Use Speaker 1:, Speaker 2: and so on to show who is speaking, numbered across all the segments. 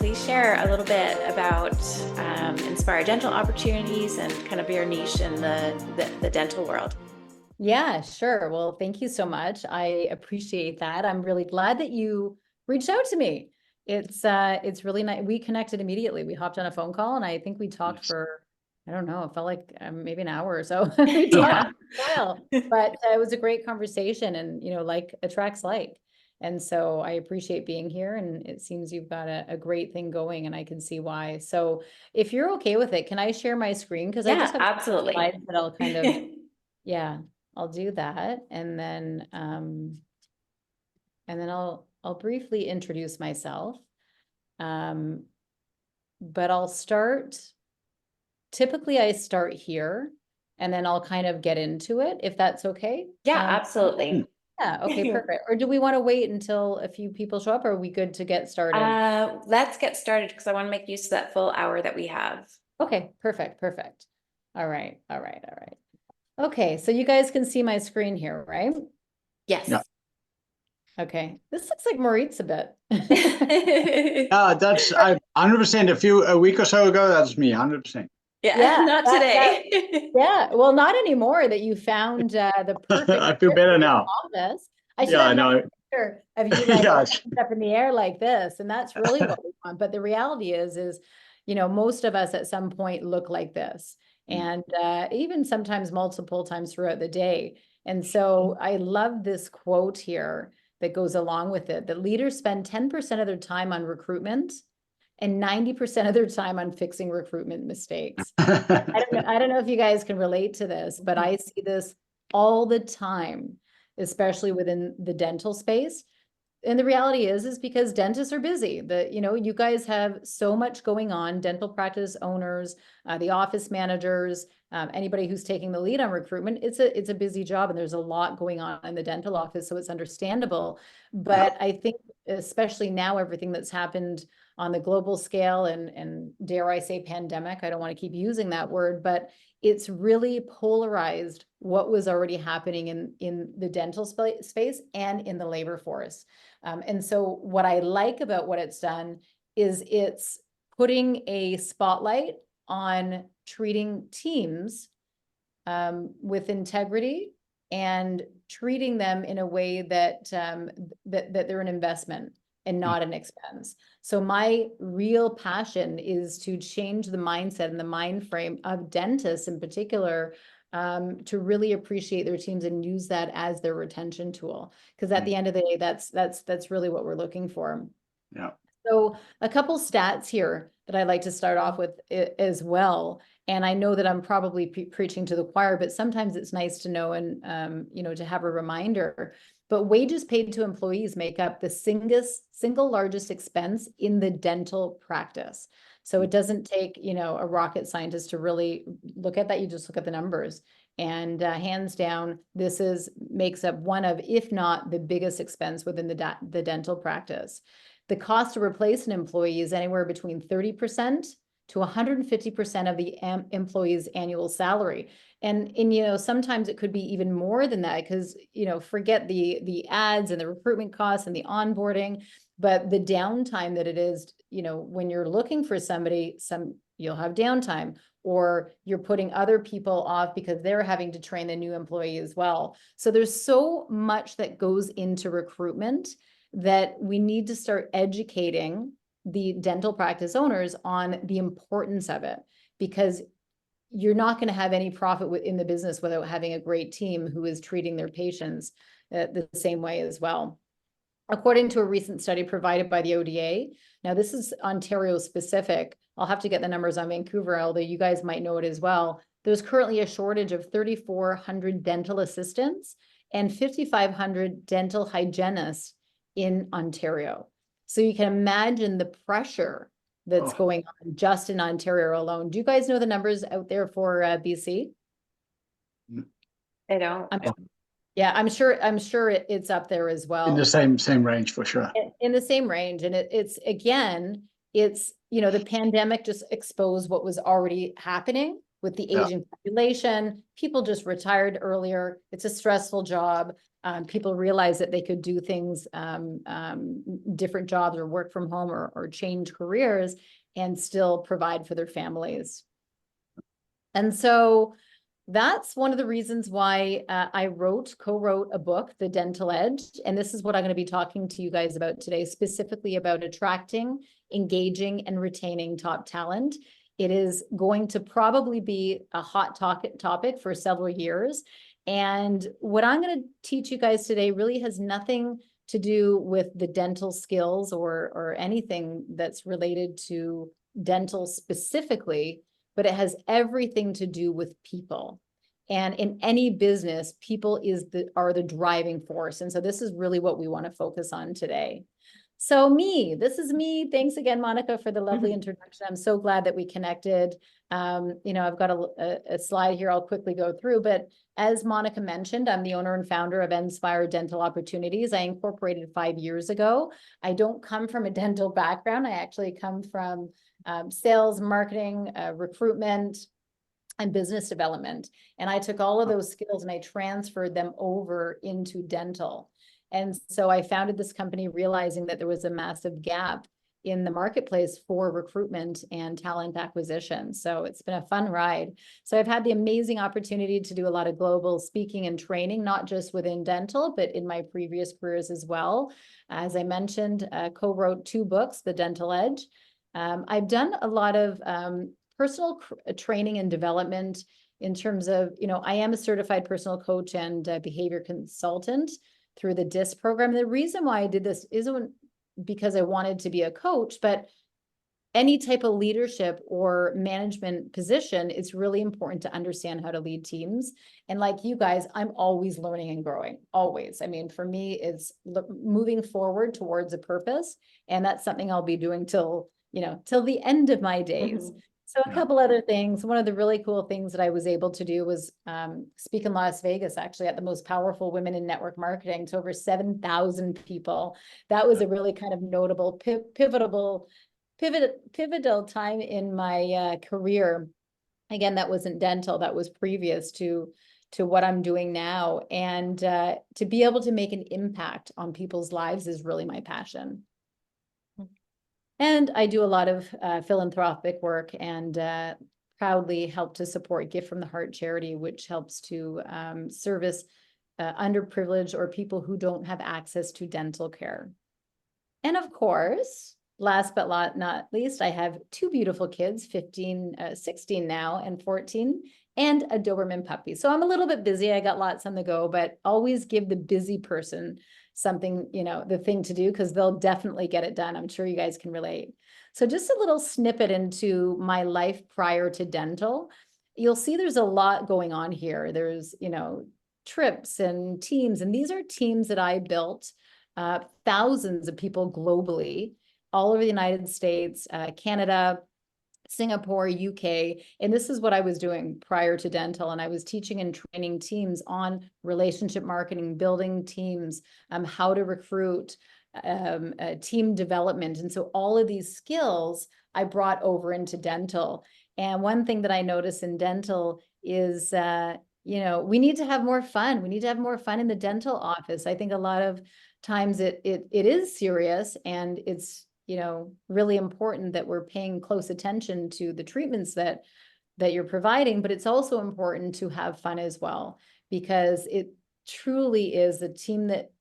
Speaker 1: please share a little bit about Enspire dental opportunities and kind of your niche in the dental world.
Speaker 2: Yeah, sure. Well, thank you so much. I appreciate that. I'm really glad that you reached out to me. It's really nice. We connected immediately. We hopped on a phone call and I think we talked for, I don't know, it felt like maybe an hour or so. We talked for a while, but it was a great conversation and, like attracts like. And so I appreciate being here and it seems you've got a great thing going and I can see why. So if you're okay with it, can I share my screen? Because I just have
Speaker 1: absolutely.
Speaker 2: slides that I'll kind of, yeah. I'll do that and then I'll briefly introduce myself. But I'll start, typically I start here and then I'll kind of get into it if that's okay.
Speaker 1: Yeah, absolutely.
Speaker 2: Yeah, okay, perfect. Or do we want to wait until a few people show up or are we good to get started?
Speaker 1: Let's get started because I want to make use of that full hour that we have.
Speaker 2: Okay, perfect. All right. Okay, so you guys can see my screen here, right?
Speaker 1: Yes.
Speaker 3: Yeah.
Speaker 2: Okay, this looks like Marit's a bit.
Speaker 3: That's 100%. A week or so ago, that's me, 100%.
Speaker 1: Yeah, not today.
Speaker 2: Yeah, well, not anymore that you found the perfect.
Speaker 3: I feel better now.
Speaker 2: Office. I should have a picture of you like up in the air like this, and that's really what we want. But the reality is, most of us at some point look like this. And even sometimes multiple times throughout the day. And so I love this quote here that goes along with it, that leaders spend 10% of their time on recruitment and 90% of their time on fixing recruitment mistakes. I don't know if you guys can relate to this, but I see this all the time, especially within the dental space. And the reality is because dentists are busy. You guys have so much going on, dental practice owners, the office managers, anybody who's taking the lead on recruitment, it's a busy job and there's a lot going on in the dental office, so it's understandable. But I think especially now, everything that's happened on the global scale and dare I say pandemic, I don't want to keep using that word, but it's really polarized what was already happening in the dental space and in the labor force. And so what I like about what it's done is it's putting a spotlight on treating teams with integrity and treating them in a way that that they're an investment and not an expense. So my real passion is to change the mindset and the mind frame of dentists in particular, to really appreciate their teams and use that as their retention tool. Because at the end of the day, that's really what we're looking for.
Speaker 3: Yeah.
Speaker 2: So a couple stats here that I'd like to start off with as well. And I know that I'm probably preaching to the choir, but sometimes it's nice to know and, to have a reminder. But wages paid to employees make up the single largest expense in the dental practice. So it doesn't take, a rocket scientist to really look at that. You just look at the numbers. And hands down, this makes up one of, if not the biggest expense within the dental practice. The cost to replace an employee is anywhere between 30% to 150% of the employee's annual salary. And sometimes it could be even more than that because, forget the ads and the recruitment costs and the onboarding, but the downtime that it is, when you're looking for somebody, you'll have downtime or you're putting other people off because they're having to train the new employee as well. So there's so much that goes into recruitment that we need to start educating the dental practice owners on the importance of it, because you're not going to have any profit in the business without having a great team who is treating their patients the same way as well. According to a recent study provided by the ODA, now this is Ontario specific, I'll have to get the numbers on Vancouver, although you guys might know it as well. There's currently a shortage of 3,400 dental assistants and 5,500 dental hygienists in Ontario. So you can imagine the pressure that's going on just in Ontario alone. Do you guys know the numbers out there for BC?
Speaker 1: I don't.
Speaker 2: I'm sure it's up there as well.
Speaker 3: In the same range for sure.
Speaker 2: In the same range. And it's the pandemic just exposed what was already happening with the aging population. People just retired earlier. It's a stressful job. People realized that they could do things, different jobs or work from home or change careers and still provide for their families. And so that's one of the reasons why I co-wrote a book, The Dental Edge. And this is what I'm going to be talking to you guys about today, specifically about attracting, engaging, and retaining top talent. It is going to probably be a hot topic for several years. And what I'm going to teach you guys today really has nothing to do with the dental skills or anything that's related to dental specifically, but it has everything to do with people. And in any business, people are the driving force. And so this is really what we want to focus on today. So this is me. Thanks again, Monica, for the lovely introduction. I'm so glad that we connected. I've got a slide here I'll quickly go through, but as Monica mentioned, I'm the owner and founder of Enspire Dental Opportunities. I incorporated 5 years ago. I don't come from a dental background. I actually come from sales, marketing, recruitment, and business development. And I took all of those skills and I transferred them over into dental. And so I founded this company realizing that there was a massive gap in the marketplace for recruitment and talent acquisition. So it's been a fun ride. So I've had the amazing opportunity to do a lot of global speaking and training, not just within dental, but in my previous careers as well. As I mentioned, co-wrote 2 books, The Dental Edge. I've done a lot of personal training and development in terms of, I am a certified personal coach and behavior consultant through the DISC program. And the reason why I did this isn't because I wanted to be a coach, but any type of leadership or management position, it's really important to understand how to lead teams. And like you guys, I'm always learning and growing, always. I mean, for me, it's moving forward towards a purpose. And that's something I'll be doing till the end of my days. So a couple other things. One of the really cool things that I was able to do was speak in Las Vegas, actually, at the most powerful women in network marketing to over 7,000 people. That was a really kind of notable, pivotal time in my career. Again, that wasn't dental. That was previous to what I'm doing now. And to be able to make an impact on people's lives is really my passion. And I do a lot of philanthropic work and proudly help to support Gift from the Heart charity, which helps to service underprivileged or people who don't have access to dental care. And of course, last but not least, I have 2 beautiful kids, 16 now and 14, and a Doberman puppy. So I'm a little bit busy. I got lots on the go, but always give the busy person something, the thing to do, because they'll definitely get it done. I'm sure you guys can relate. So just a little snippet into my life prior to dental. You'll see there's a lot going on here. There's, trips and teams, and these are teams that I built, thousands of people globally, all over the United States, Canada, Singapore, UK. And this is what I was doing prior to dental. And I was teaching and training teams on relationship marketing, building teams, how to recruit, team development. And so all of these skills I brought over into dental. And one thing that I notice in dental is, we need to have more fun. We need to have more fun in the dental office. I think a lot of times it is serious, and it's really important that we're paying close attention to the treatments that you're providing, but it's also important to have fun as well, because it truly is a team that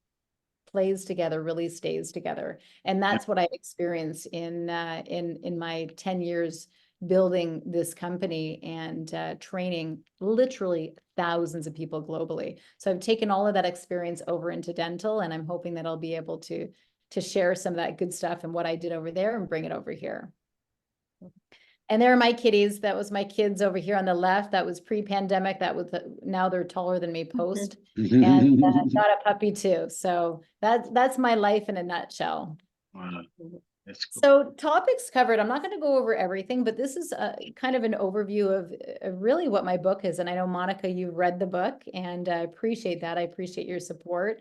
Speaker 2: plays together, really stays together. And that's what I experienced in my 10 years building this company and training literally thousands of people globally. So I've taken all of that experience over into dental, and I'm hoping that I'll be able to share some of that good stuff and what I did over there and bring it over here. And there are my kitties. That was my kids over here on the left. That was pre-pandemic. That was now they're taller than me post. And got a puppy too. So that's my life in a nutshell.
Speaker 3: Wow. That's cool.
Speaker 2: So topics covered. I'm not going to go over everything, but this is kind of an overview of really what my book is. And I know, Monica, you read the book, and I appreciate that. I appreciate your support.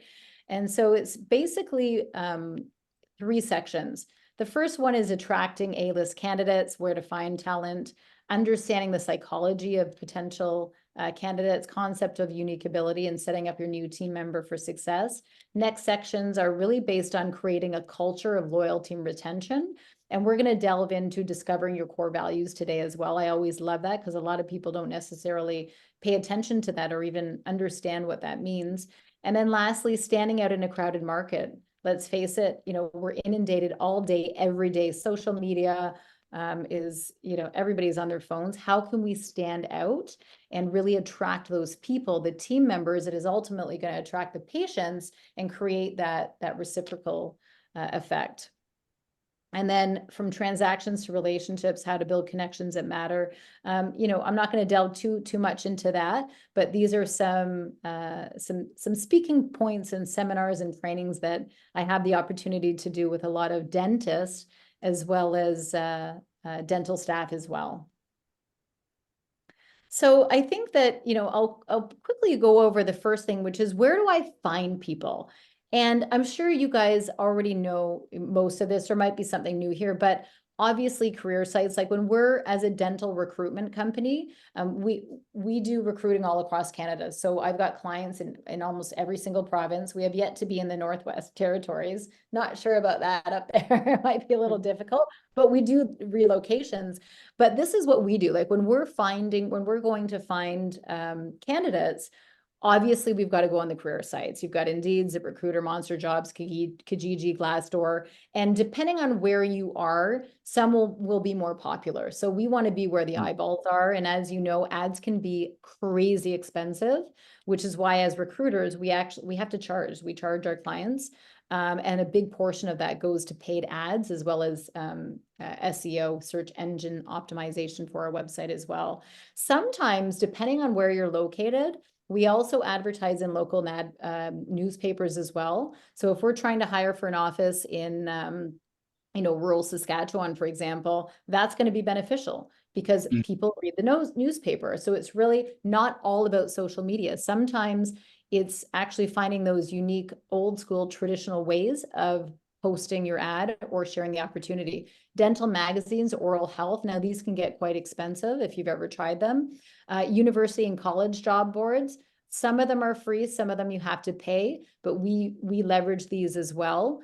Speaker 2: And so it's basically 3 sections. The first one is attracting A-list candidates, where to find talent, understanding the psychology of potential candidates, concept of unique ability and setting up your new team member for success. Next sections are really based on creating a culture of loyalty and retention. And we're going to delve into discovering your core values today as well. I always love that because a lot of people don't necessarily pay attention to that or even understand what that means. And then lastly, standing out in a crowded market. Let's face it, we're inundated all day, every day. Social media is, everybody's on their phones. How can we stand out and really attract those people, the team members that is ultimately going to attract the patients and create that reciprocal effect? And then from transactions to relationships, how to build connections that matter. I'm not going to delve too much into that, but these are some speaking points and seminars and trainings that I have the opportunity to do with a lot of dentists as well as dental staff as well. So I think that, I'll quickly go over the first thing, which is where do I find people? And I'm sure you guys already know most of this, or might be something new here, but obviously career sites, like when we're as a dental recruitment company, we do recruiting all across Canada. So I've got clients in almost every single province. We have yet to be in the Northwest Territories. Not sure about that up there. It might be a little difficult, but we do relocations. But this is what we do. Like when we're going to find candidates, obviously, we've got to go on the career sites. You've got Indeed, ZipRecruiter, Monster Jobs, Kijiji, Glassdoor. And depending on where you are, some will be more popular. So we want to be where the eyeballs are. And as you know, ads can be crazy expensive, which is why as recruiters, we have to charge. We charge our clients. And a big portion of that goes to paid ads as well as SEO, search engine optimization for our website as well. Sometimes, depending on where you're located, we also advertise in local newspapers as well. So if we're trying to hire for an office in, rural Saskatchewan, for example, that's going to be beneficial because people read the newspaper. So it's really not all about social media. Sometimes it's actually finding those unique, old school, traditional ways of posting your ad or sharing the opportunity. Dental magazines, oral health. Now these can get quite expensive if you've ever tried them. University and college job boards. Some of them are free, some of them you have to pay, but we leverage these as well.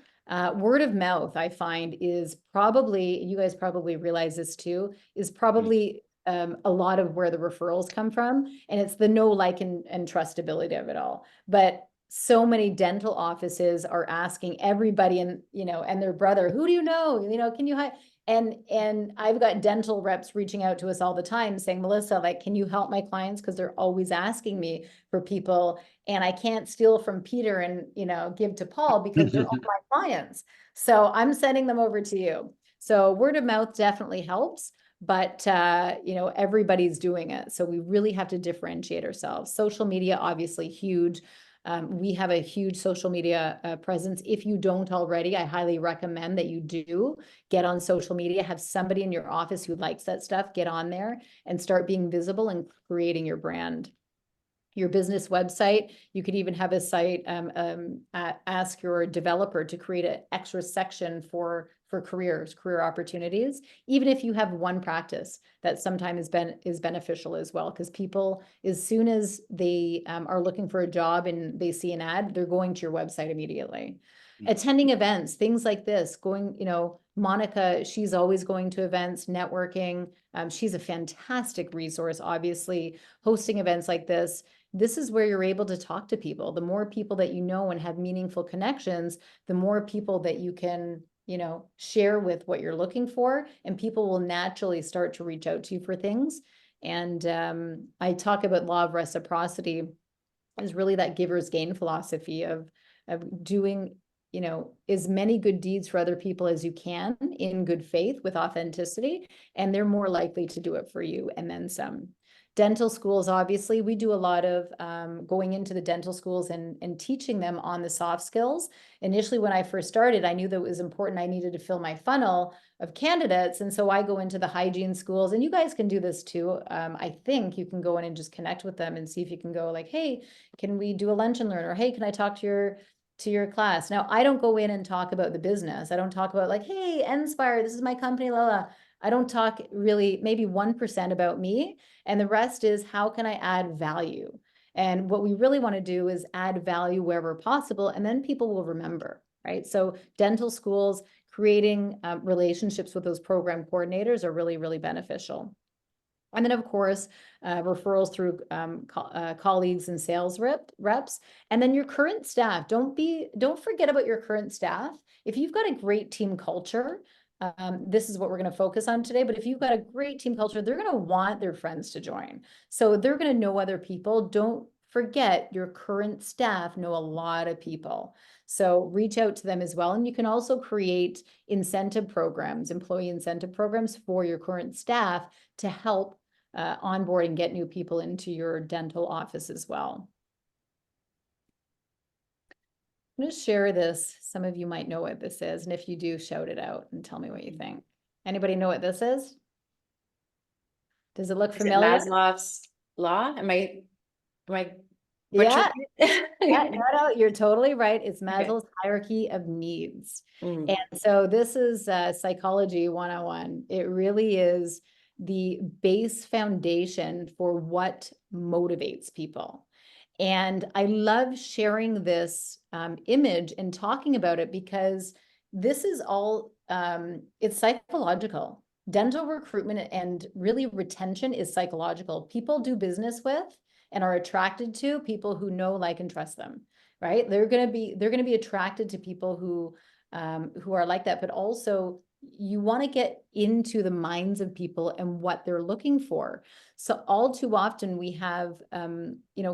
Speaker 2: Word of mouth, I find, is probably, you guys probably realize this too, is probably a lot of where the referrals come from. And it's the know, like, and trustability of it all. But so many dental offices are asking everybody and their brother, who do you know? Can you hire? And I've got dental reps reaching out to us all the time saying, Melissa, like, can you help my clients? Because they're always asking me for people. And I can't steal from Peter and, give to Paul because they're all my clients. So I'm sending them over to you. So word of mouth definitely helps, but, everybody's doing it. So we really have to differentiate ourselves. Social media, obviously huge. We have a huge social media presence. If you don't already, I highly recommend that you do get on social media, have somebody in your office who likes that stuff, get on there and start being visible and creating your brand. Your business website, you could even have a site, ask your developer to create an extra section for career opportunities. Even if you have one practice, that sometimes is beneficial as well, because people, as soon as they are looking for a job and they see an ad, they're going to your website immediately. Attending events, things like this, Monica, she's always going to events, networking. She's a fantastic resource, obviously, hosting events like this. This is where you're able to talk to people. The more people that you know and have meaningful connections, the more people that you can, share with what you're looking for, and people will naturally start to reach out to you for things. And I talk about law of reciprocity is really that giver's gain philosophy of doing, as many good deeds for other people as you can in good faith with authenticity, and they're more likely to do it for you and then some. Dental schools, obviously, we do a lot of going into the dental schools and teaching them on the soft skills. Initially, when I first started, I knew that it was important. I needed to fill my funnel of candidates. And so I go into the hygiene schools, and you guys can do this too. I think you can go in and just connect with them and see if you can go like, hey, can we do a lunch and learn? Or, hey, can I talk to your class? Now, I don't go in and talk about the business. I don't talk about like, hey, Enspire, this is my company, la. I don't talk really, maybe 1% about me, and the rest is how can I add value? And what we really want to do is add value wherever possible, and then people will remember, right? So dental schools, creating relationships with those program coordinators are really, really beneficial. And then, of course, referrals through colleagues and sales reps. And then your current staff. Don't forget about your current staff. If you've got a great team culture, this is what we're going to focus on today. But if you've got a great team culture, they're going to want their friends to join. So they're going to know other people. Don't forget your current staff know a lot of people. So reach out to them as well. And you can also create incentive programs, employee incentive programs for your current staff to help onboard and get new people into your dental office as well. I'm going to share this. Some of you might know what this is. And if you do, shout it out and tell me what you think. Anybody know what this is? Does it look familiar?
Speaker 1: Maslow's law? Am I
Speaker 2: Yeah.
Speaker 1: butchering it?
Speaker 2: No, you're totally right. It's
Speaker 1: Okay.
Speaker 2: Maslow's hierarchy of needs.
Speaker 1: Mm.
Speaker 2: And so this is psychology 101. It really is the base foundation for what motivates people. And I love sharing this image and talking about it because this is all, it's psychological. Dental recruitment and really retention is psychological. People do business with and are attracted to people who know, like, and trust them, right? They're going to be attracted to people who are like that, but also you want to get into the minds of people and what they're looking for. So all too often we have,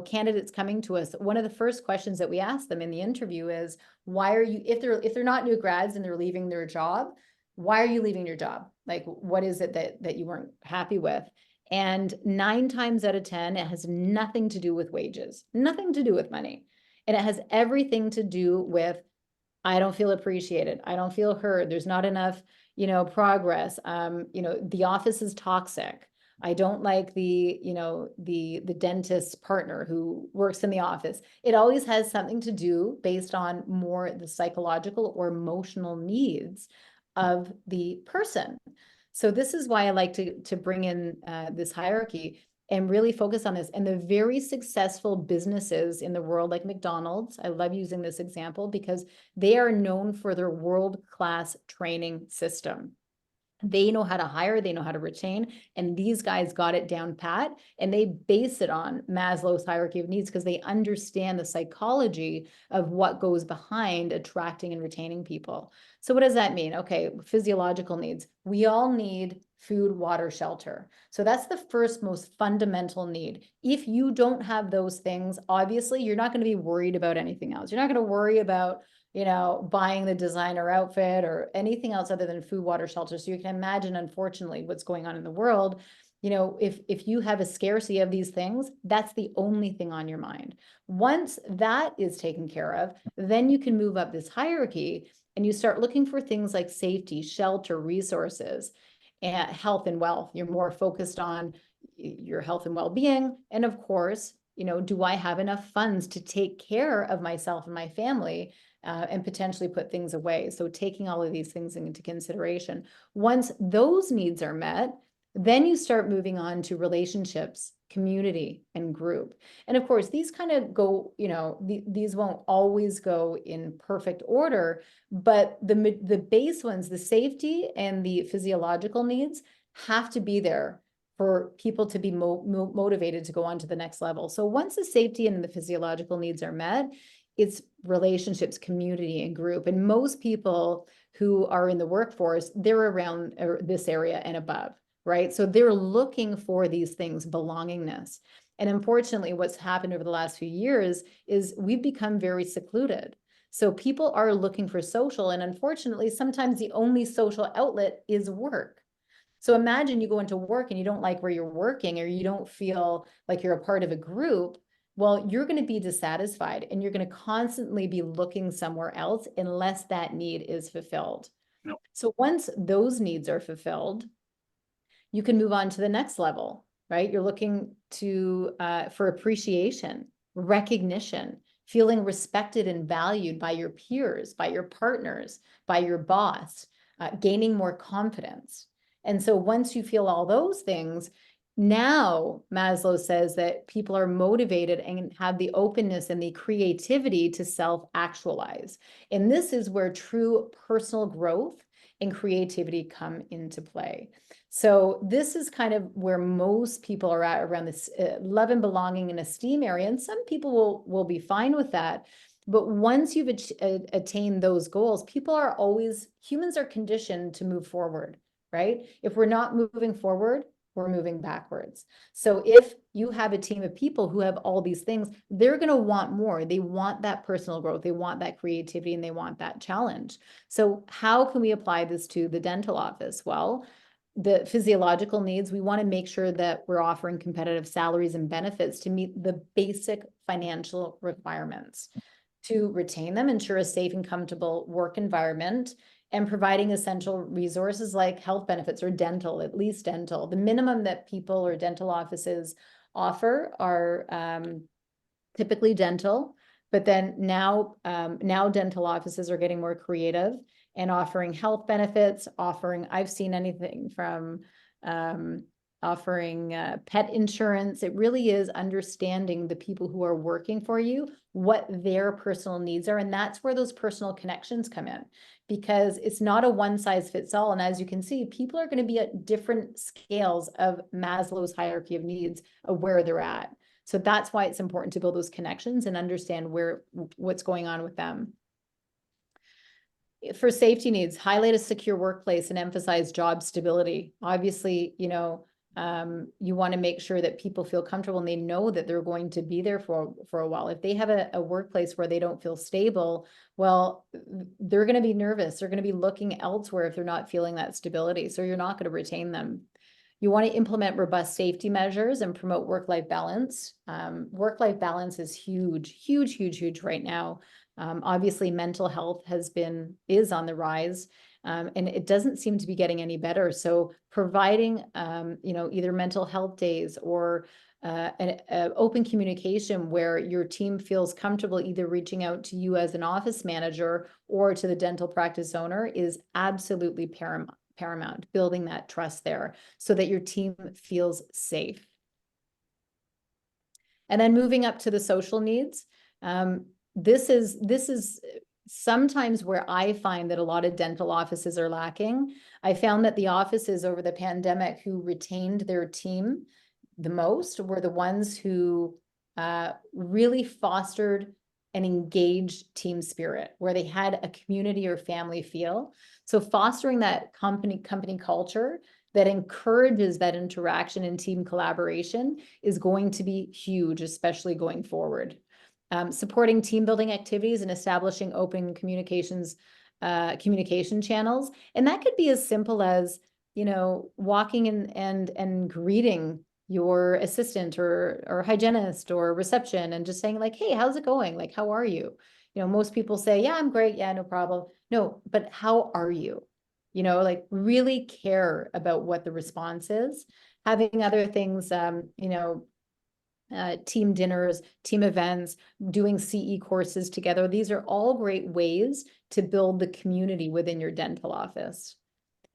Speaker 2: candidates coming to us. One of the first questions that we ask them in the interview is, why are you, if they're not new grads and they're leaving their job, why are you leaving your job? Like, what is it that you weren't happy with? And 9 times out of 10, it has nothing to do with wages, nothing to do with money. And it has everything to do with, I don't feel appreciated. I don't feel heard. There's not enough, progress. The office is toxic. I don't like the dentist partner who works in the office. It always has something to do based on more the psychological or emotional needs of the person. So this is why I like to bring in this hierarchy and really focus on this. And the very successful businesses in the world, like McDonald's, I love using this example because they are known for their world-class training system. They know how to hire, they know how to retain, and these guys got it down pat, and they base it on Maslow's hierarchy of needs because they understand the psychology of what goes behind attracting and retaining people. So what does that mean? Okay, physiological needs. We all need food, water, shelter. So that's the first most fundamental need. If you don't have those things, obviously you're not going to be worried about anything else. You're not going to worry about buying the designer outfit or anything else other than food, water, shelter. So you can imagine, unfortunately, what's going on in the world. If you have a scarcity of these things, that's the only thing on your mind. Once that is taken care of, then you can move up this hierarchy and you start looking for things like safety, shelter, resources, and health and wealth. You're more focused on your health and well-being. And of course, do I have enough funds to take care of myself and my family? And potentially put things away. So taking all of these things into consideration. Once those needs are met, then you start moving on to relationships, community, and group. And of course, these kind of go, these won't always go in perfect order, but the base ones, the safety and the physiological needs have to be there for people to be motivated to go on to the next level. So once the safety and the physiological needs are met, it's relationships, community, and group. And most people who are in the workforce, they're around this area and above, right? So they're looking for these things, belongingness. And unfortunately, what's happened over the last few years is we've become very secluded. So people are looking for social, and unfortunately, sometimes the only social outlet is work. So imagine you go into work and you don't like where you're working, or you don't feel like you're a part of a group. Well, you're going to be dissatisfied and you're going to constantly be looking somewhere else unless that need is fulfilled.
Speaker 3: Yep.
Speaker 2: So once those needs are fulfilled, you can move on to the next level, right? You're looking for appreciation, recognition, feeling respected and valued by your peers, by your partners, by your boss, gaining more confidence. And so once you feel all those things, now Maslow says that people are motivated and have the openness and the creativity to self-actualize. And this is where true personal growth and creativity come into play. So this is kind of where most people are at around this love and belonging and esteem area. And some people will be fine with that. But once you've attained those goals, humans are conditioned to move forward, right? If we're not moving forward, we're moving backwards. So if you have a team of people who have all these things, they're going to want more. They want that personal growth. They want that creativity, and they want that challenge. So how can we apply this to the dental office? Well, the physiological needs, we want to make sure that we're offering competitive salaries and benefits to meet the basic financial requirements. To retain them, ensure a safe and comfortable work environment, and providing essential resources like health benefits or dental, at least dental. The minimum that people or dental offices offer are typically dental, but then now dental offices are getting more creative and offering health benefits, I've seen anything from offering pet insurance. It really is understanding the people who are working for you, what their personal needs are. And that's where those personal connections come in, because it's not a one size fits all. And as you can see, people are going to be at different scales of Maslow's hierarchy of needs of where they're at. So that's why it's important to build those connections and understand what's going on with them. For safety needs, highlight a secure workplace and emphasize job stability. Obviously, you want to make sure that people feel comfortable and they know that they're going to be there for a while. If they have a workplace where they don't feel stable, well, they're going to be nervous. They're going to be looking elsewhere if they're not feeling that stability. So you're not going to retain them. You want to implement robust safety measures and promote work-life balance. Work-life balance is huge right now. Obviously, mental health is on the rise. And it doesn't seem to be getting any better. So providing, either mental health days or an open communication where your team feels comfortable either reaching out to you as an office manager or to the dental practice owner is absolutely paramount, building that trust there so that your team feels safe. And then moving up to the social needs, this is sometimes where I find that a lot of dental offices are lacking. I found that the offices over the pandemic who retained their team the most were the ones who really fostered an engaged team spirit, where they had a community or family feel. So fostering that company culture that encourages that interaction and team collaboration is going to be huge, especially going forward. Supporting team building activities and establishing open communication channels. And that could be as simple as, walking in and greeting your assistant or hygienist or reception and just saying like, hey, how's it going? Like, how are you? Most people say, yeah, I'm great. Yeah, no problem. No, but how are you? Like really care about what the response is. Having other things, team dinners, team events, doing CE courses together. These are all great ways to build the community within your dental office.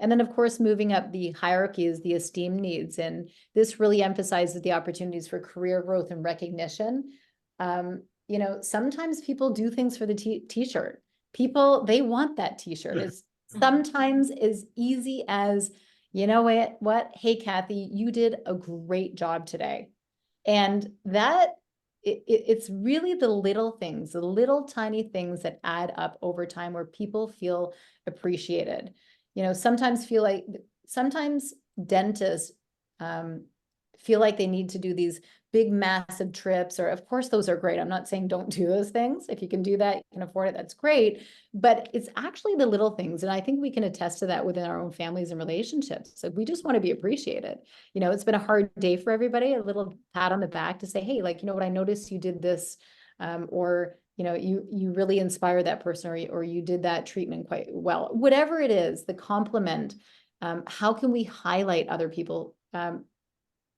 Speaker 2: And then, of course, moving up the hierarchy is the esteem needs. And this really emphasizes the opportunities for career growth and recognition. Sometimes people do things for the t-shirt. They want that t-shirt. It's sometimes as easy as, what? Hey, Kathy, you did a great job today. And that it's really the little things, the little tiny things that add up over time where people feel appreciated. Sometimes dentists feel like they need to do these big, massive trips, or of course, those are great. I'm not saying don't do those things. If you can do that, you can afford it, that's great. But it's actually the little things. And I think we can attest to that within our own families and relationships. So we just want to be appreciated. It's been a hard day for everybody, a little pat on the back to say, hey, like, what I noticed you did this, or you really inspired that person, or you did that treatment quite well. Whatever it is, the compliment, how can we highlight other people?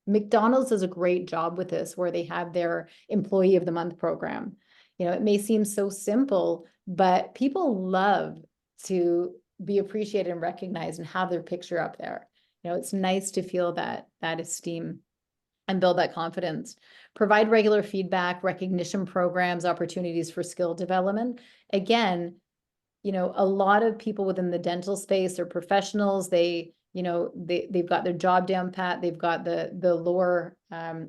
Speaker 2: McDonald's does a great job with this, where they have their Employee of the Month program. It may seem so simple, but people love to be appreciated and recognized and have their picture up there. It's nice to feel that esteem and build that confidence. Provide regular feedback, recognition programs, opportunities for skill development. Again, a lot of people within the dental space are professionals. They've got their job down pat. They've got the lower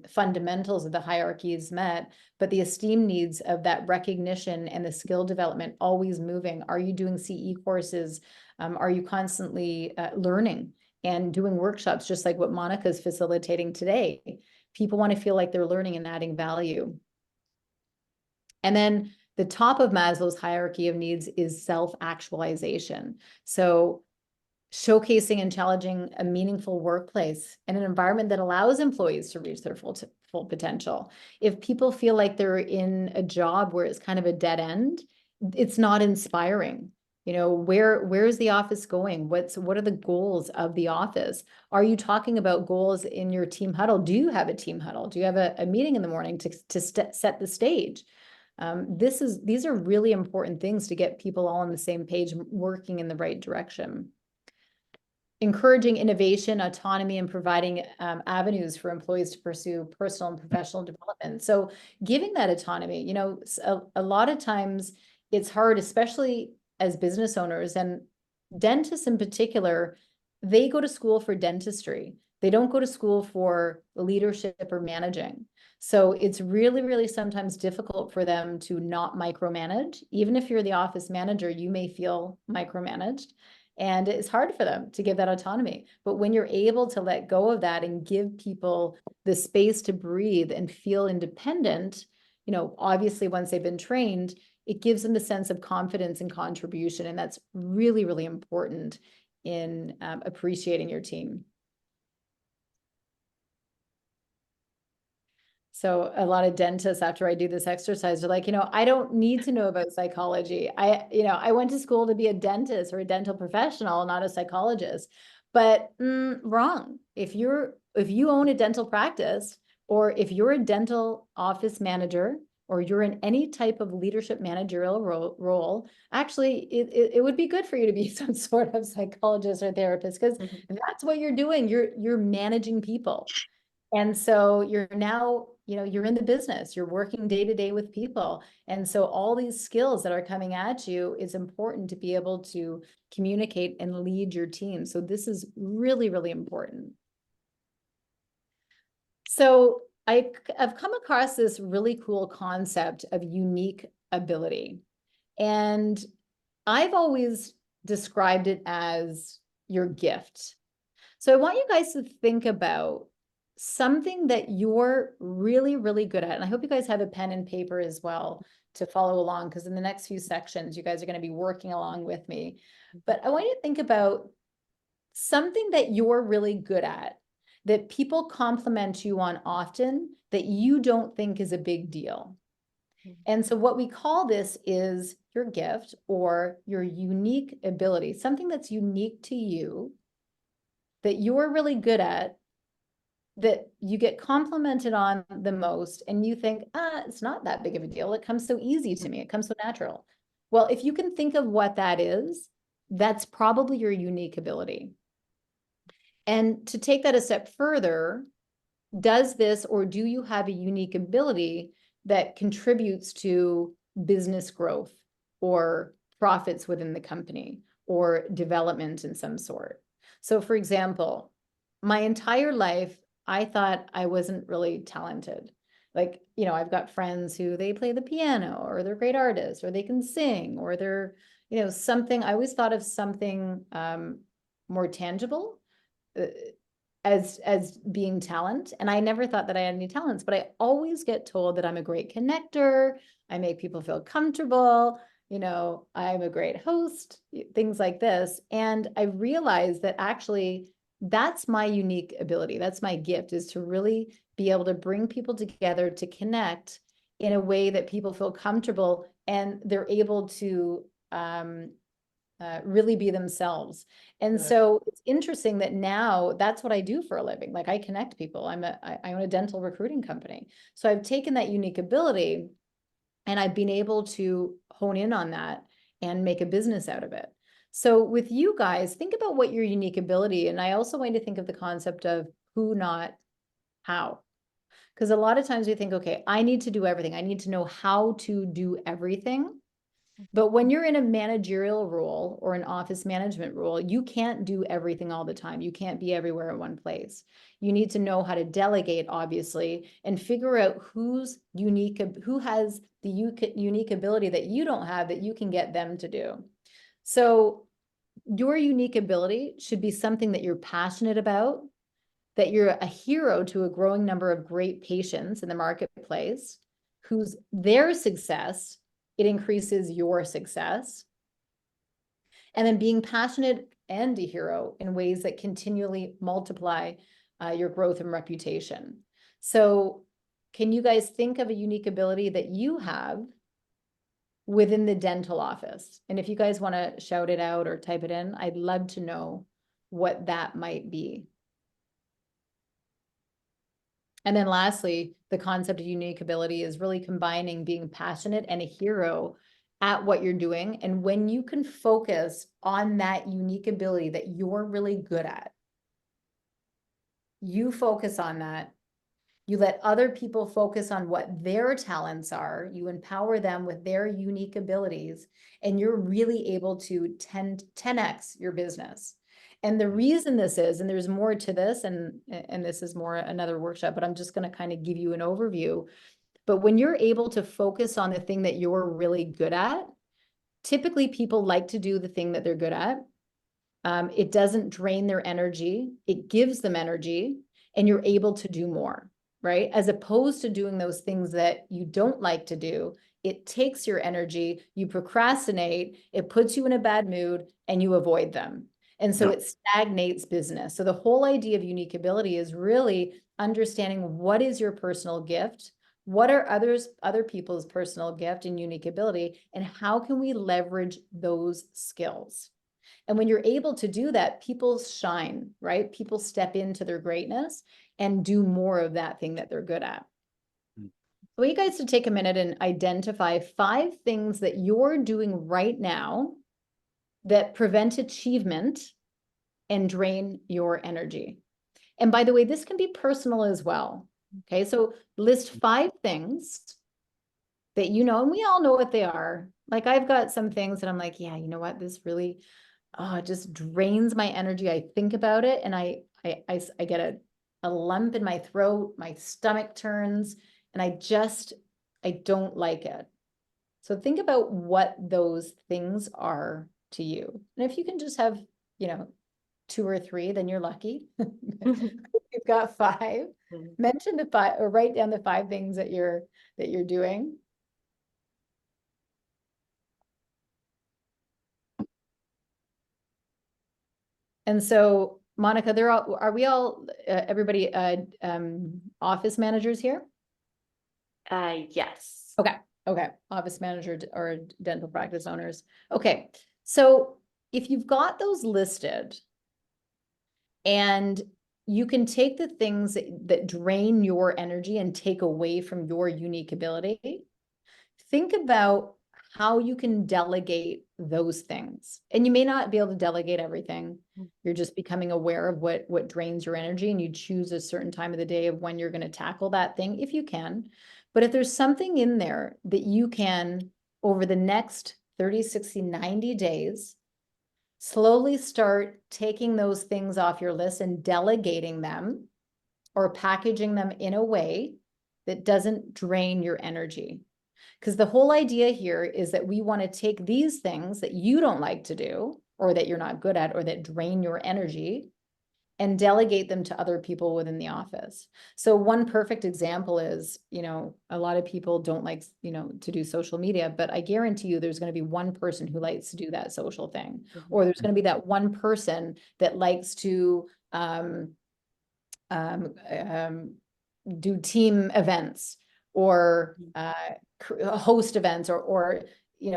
Speaker 2: fundamentals of the hierarchies met, but the esteem needs of that recognition and the skill development always moving. Are you doing CE courses? Are you constantly learning and doing workshops, just like what Monica's facilitating today? People want to feel like they're learning and adding value. And then the top of Maslow's hierarchy of needs is self-actualization. So showcasing and challenging a meaningful workplace and an environment that allows employees to reach their full potential. If people feel like they're in a job where it's kind of a dead end, it's not inspiring. Where is the office going? What are the goals of the office? Are you talking about goals in your team huddle? Do you have a team huddle? Do you have a meeting in the morning to set the stage? These are really important things to get people all on the same page, working in the right direction. Encouraging innovation, autonomy, and providing avenues for employees to pursue personal and professional development. So giving that autonomy, a lot of times it's hard, especially as business owners, and dentists in particular, they go to school for dentistry. They don't go to school for leadership or managing. So it's really, really sometimes difficult for them to not micromanage. Even if you're the office manager, you may feel micromanaged. And it's hard for them to give that autonomy. But when you're able to let go of that and give people the space to breathe and feel independent, obviously once they've been trained, it gives them a sense of confidence and contribution. And that's really, really important in appreciating your team. So a lot of dentists, after I do this exercise, are like, I don't need to know about psychology. I went to school to be a dentist or a dental professional, not a psychologist. But wrong. If you own a dental practice, or if you're a dental office manager, or you're in any type of leadership managerial role, actually, it would be good for you to be some sort of psychologist or therapist, because that's what you're doing. You're managing people. And so you're now, you're in the business, you're working day to day with people. And so all these skills that are coming at you, it's important to be able to communicate and lead your team. So this is really, really important. So I've come across this really cool concept of unique ability. And I've always described it as your gift. So I want you guys to think about something that you're really, really good at. And I hope you guys have a pen and paper as well to follow along, because in the next few sections, you guys are going to be working along with me. But I want you to think about something that you're really good at, that people compliment you on often, that you don't think is a big deal. And so what we call this is your gift or your unique ability, something that's unique to you, that you're really good at, that you get complimented on the most, and you think, it's not that big of a deal. It comes so easy to me. It comes so natural. Well, if you can think of what that is, that's probably your unique ability. And to take that a step further, does this, or do you have a unique ability that contributes to business growth or profits within the company or development in some sort? So for example, my entire life, I thought I wasn't really talented. Like, I've got friends who they play the piano, or they're great artists, or they can sing, or they're, something. I always thought of something more tangible as being talent. And I never thought that I had any talents, but I always get told that I'm a great connector. I make people feel comfortable. I'm a great host, things like this. And I realized that actually that's my unique ability. That's my gift, is to really be able to bring people together to connect in a way that people feel comfortable and they're able to really be themselves. And so it's interesting that now that's what I do for a living. Like, I connect people. I own a dental recruiting company. So I've taken that unique ability and I've been able to hone in on that and make a business out of it. So with you guys, think about what your unique ability, and I also want you to think of the concept of who, not how. Because a lot of times we think, okay, I need to do everything. I need to know how to do everything. But when you're in a managerial role or an office management role, you can't do everything all the time. You can't be everywhere in one place. You need to know how to delegate, obviously, and figure out who has the unique ability that you don't have that you can get them to do. So your unique ability should be something that you're passionate about, that you're a hero to a growing number of great patients in the marketplace, whose their success, it increases your success. And then being passionate and a hero in ways that continually multiply your growth and reputation. So can you guys think of a unique ability that you have within the dental office? And if you guys want to shout it out or type it in, I'd love to know what that might be. And then lastly, the concept of unique ability is really combining being passionate and a hero at what you're doing. And when you can focus on that unique ability that you're really good at, you focus on that. You let other people focus on what their talents are. You empower them with their unique abilities, and you're really able to 10x your business. And the reason this is, and there's more to this, and this is more another workshop, but I'm just going to kind of give you an overview. But when you're able to focus on the thing that you're really good at, typically people like to do the thing that they're good at. It doesn't drain their energy. It gives them energy, and you're able to do more, right? As opposed to doing those things that you don't like to do, it takes your energy, you procrastinate, it puts you in a bad mood, and you avoid them. And so it stagnates business. So the whole idea of unique ability is really understanding what is your personal gift, what are other people's personal gift and unique ability, and how can we leverage those skills? And when you're able to do that, people shine, right? People step into their greatness and do more of that thing that they're good at. I want you guys to take a minute and identify 5 things that you're doing right now that prevent achievement and drain your energy. And by the way, this can be personal as well. Okay, so list 5 things that you know, and we all know what they are. Like I've got some things that I'm like, yeah, you know what, this really, it just drains my energy. I think about it and I get a lump in my throat, my stomach turns, and I don't like it. So think about what those things are to you. And if you can just have, 2 or 3, then you're lucky. You've got 5. Mention the 5 or write down the 5 things that you're doing. And so, Monica, everybody office managers here?
Speaker 1: Yes.
Speaker 2: Okay. Office manager or dental practice owners. Okay. So if you've got those listed and you can take the things that drain your energy and take away from your unique ability, think about how you can delegate those things. And you may not be able to delegate everything. You're just becoming aware of what drains your energy, and you choose a certain time of the day of when you're going to tackle that thing, if you can. But if there's something in there that you can, over the next 30, 60, 90 days, slowly start taking those things off your list and delegating them or packaging them in a way that doesn't drain your energy. Because the whole idea here is that we want to take these things that you don't like to do, or that you're not good at, or that drain your energy, and delegate them to other people within the office. So one perfect example is, a lot of people don't like, to do social media, but I guarantee you there's going to be one person who likes to do that social thing, or there's going to be that one person that likes to do team events, or host events, or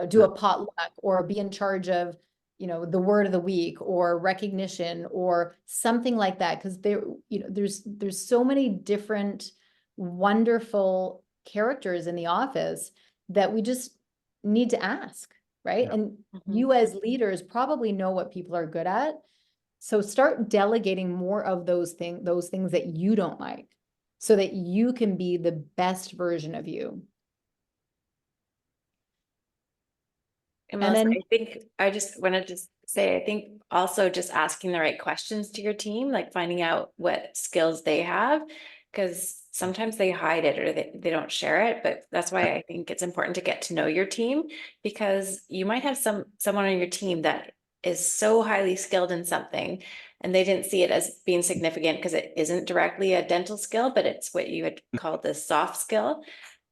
Speaker 2: do a potluck, or be in charge of the word of the week, or recognition, or something like that. Because there's so many different wonderful characters in the office that we just need to ask, right?
Speaker 3: Yeah.
Speaker 2: And
Speaker 1: Mhm.
Speaker 2: you as leaders probably know what people are good at. So start delegating more of those things that you don't like, so that you can be the best version of you.
Speaker 1: And
Speaker 2: And
Speaker 1: Melissa,
Speaker 2: then,
Speaker 1: I think I just want to just say, I think also just asking the right questions to your team, like finding out what skills they have, because sometimes they hide it or they don't share it. But that's why I think it's important to get to know your team, because you might have someone on your team that is so highly skilled in something and they didn't see it as being significant because it isn't directly a dental skill, but it's what you would call the soft skill.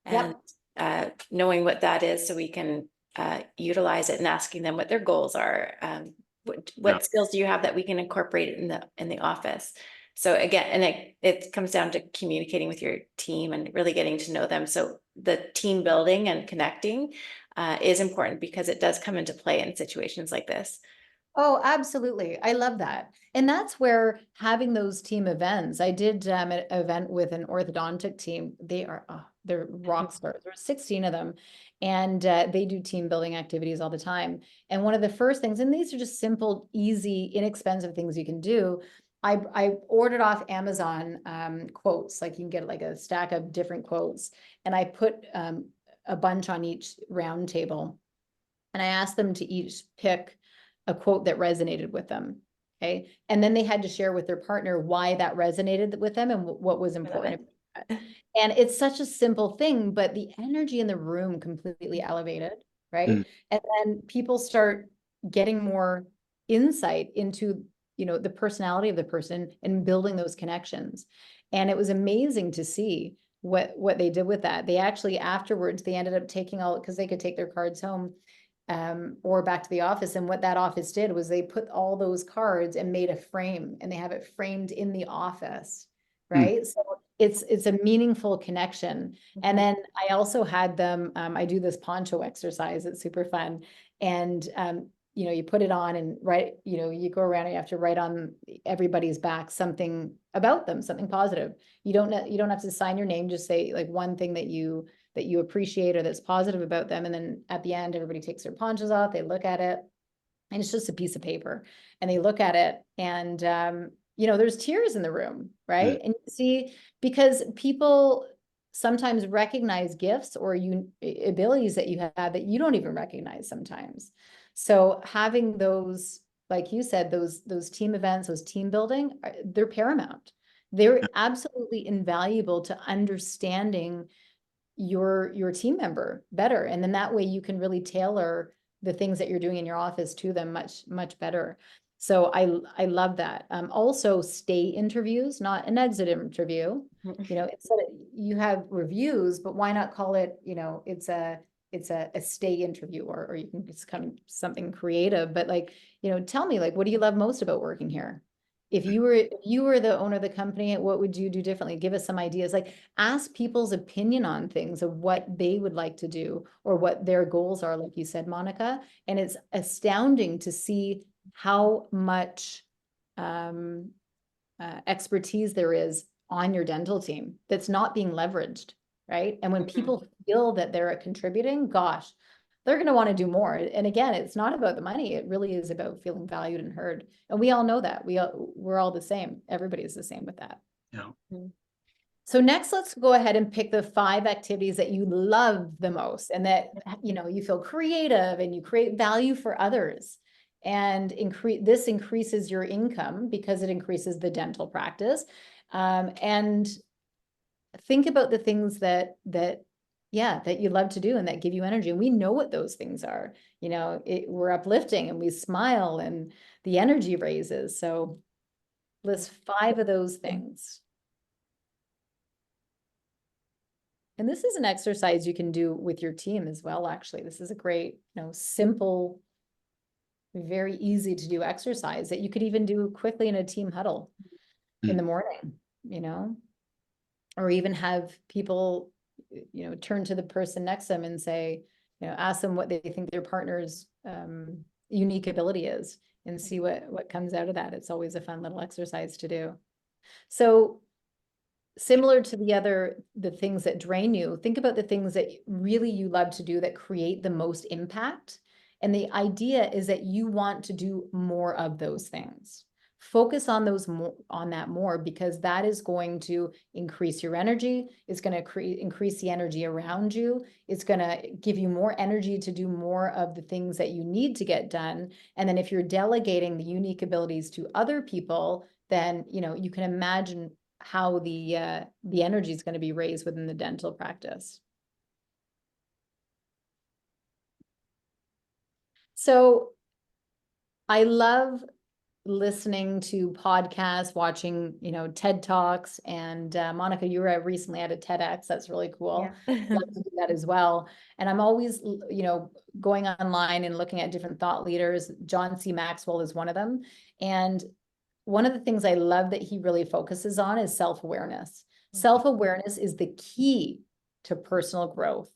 Speaker 1: And knowing what that is so we can utilize it and asking them what their goals are. What skills do you have that we can incorporate in the office? So again, and it comes down to communicating with your team and really getting to know them. So the team building and connecting is important because it does come into play in situations like this.
Speaker 2: oh, absolutely. I love that. And that's where having those team events, I did an event with an orthodontic team. They're rock stars. There's 16 of them. And they do team building activities all the time. And one of the first things, and these are just simple, easy, inexpensive things you can do. I ordered off Amazon quotes, like you can get like a stack of different quotes. And I put a bunch on each round table. And I asked them to each pick a quote that resonated with them. Okay. And then they had to share with their partner why that resonated with them and what was important. And it's such a simple thing, but the energy in the room completely elevated, right?
Speaker 3: Mm.
Speaker 2: And then people start getting more insight into, the personality of the person and building those connections. And it was amazing to see what they did with that. They actually afterwards, they ended up taking all, because they could take their cards home or back to the office. And what that office did was they put all those cards and made a frame, and they have it framed in the office, right? So it's a meaningful connection. And then I also had them, I do this poncho exercise. It's super fun. And, you put it on and write, you go around and you have to write on everybody's back something about them, something positive. You don't have to sign your name, just say like one thing that you appreciate or that's positive about them. And then at the end, everybody takes their ponchos off, they look at it, and it's just a piece of paper. And they look at it and, there's tears in the room, right? And you see, because people sometimes recognize gifts or abilities that you have that you don't even recognize sometimes. So having those, like you said, those team events, those team building, they're paramount. They're absolutely invaluable to understanding your team member better. And then that way you can really tailor the things that you're doing in your office to them much better. So I love that. Also stay interviews, not an exit interview. It's you have reviews, but why not call it, it's a stay interview, or you can just come something creative, but like, tell me, like, what do you love most about working here? If you were the owner of the company, what would you do differently? Give us some ideas. Like, ask people's opinion on things of what they would like to do or what their goals are, like you said, Monica. And it's astounding to see how much expertise there is on your dental team that's not being leveraged, right? And when people feel that they're contributing, gosh, they're going to want to do more. And again, it's not about the money. It really is about feeling valued and heard. And we all know that. We're all the same. Everybody's the same with that.
Speaker 3: Yeah.
Speaker 2: So next, let's go ahead and pick the 5 activities that you love the most and that, you feel creative and you create value for others. And this increases your income because it increases the dental practice. And think about the things that you love to do and that give you energy. And we know what those things are. We're uplifting and we smile and the energy raises. So list 5 of those things. And this is an exercise you can do with your team as well, actually. This is a great, simple, very easy to do exercise that you could even do quickly in a team huddle in the morning, or even have people, turn to the person next to them and say, ask them what they think their partner's unique ability is and see what comes out of that. It's always a fun little exercise to do. So similar to the things that drain you, think about the things that really you love to do that create the most impact And the idea is that you want to do more of those things. Focus on those more, on that more, because that is going to increase your energy. It's going to increase the energy around you. It's going to give you more energy to do more of the things that you need to get done. And then if you're delegating the unique abilities to other people, then, you know, you can imagine how the energy is going to be raised within the dental practice. So I love listening to podcasts, watching, you know, TED Talks, and Monica, you were recently at a TEDx. That's really cool.
Speaker 1: Yeah.
Speaker 2: Love to do that as well. And I'm always, you know, going online and looking at different thought leaders. John C. Maxwell is one of them. And one of the things I love that he really focuses on is self-awareness. Self-awareness is the key to personal growth.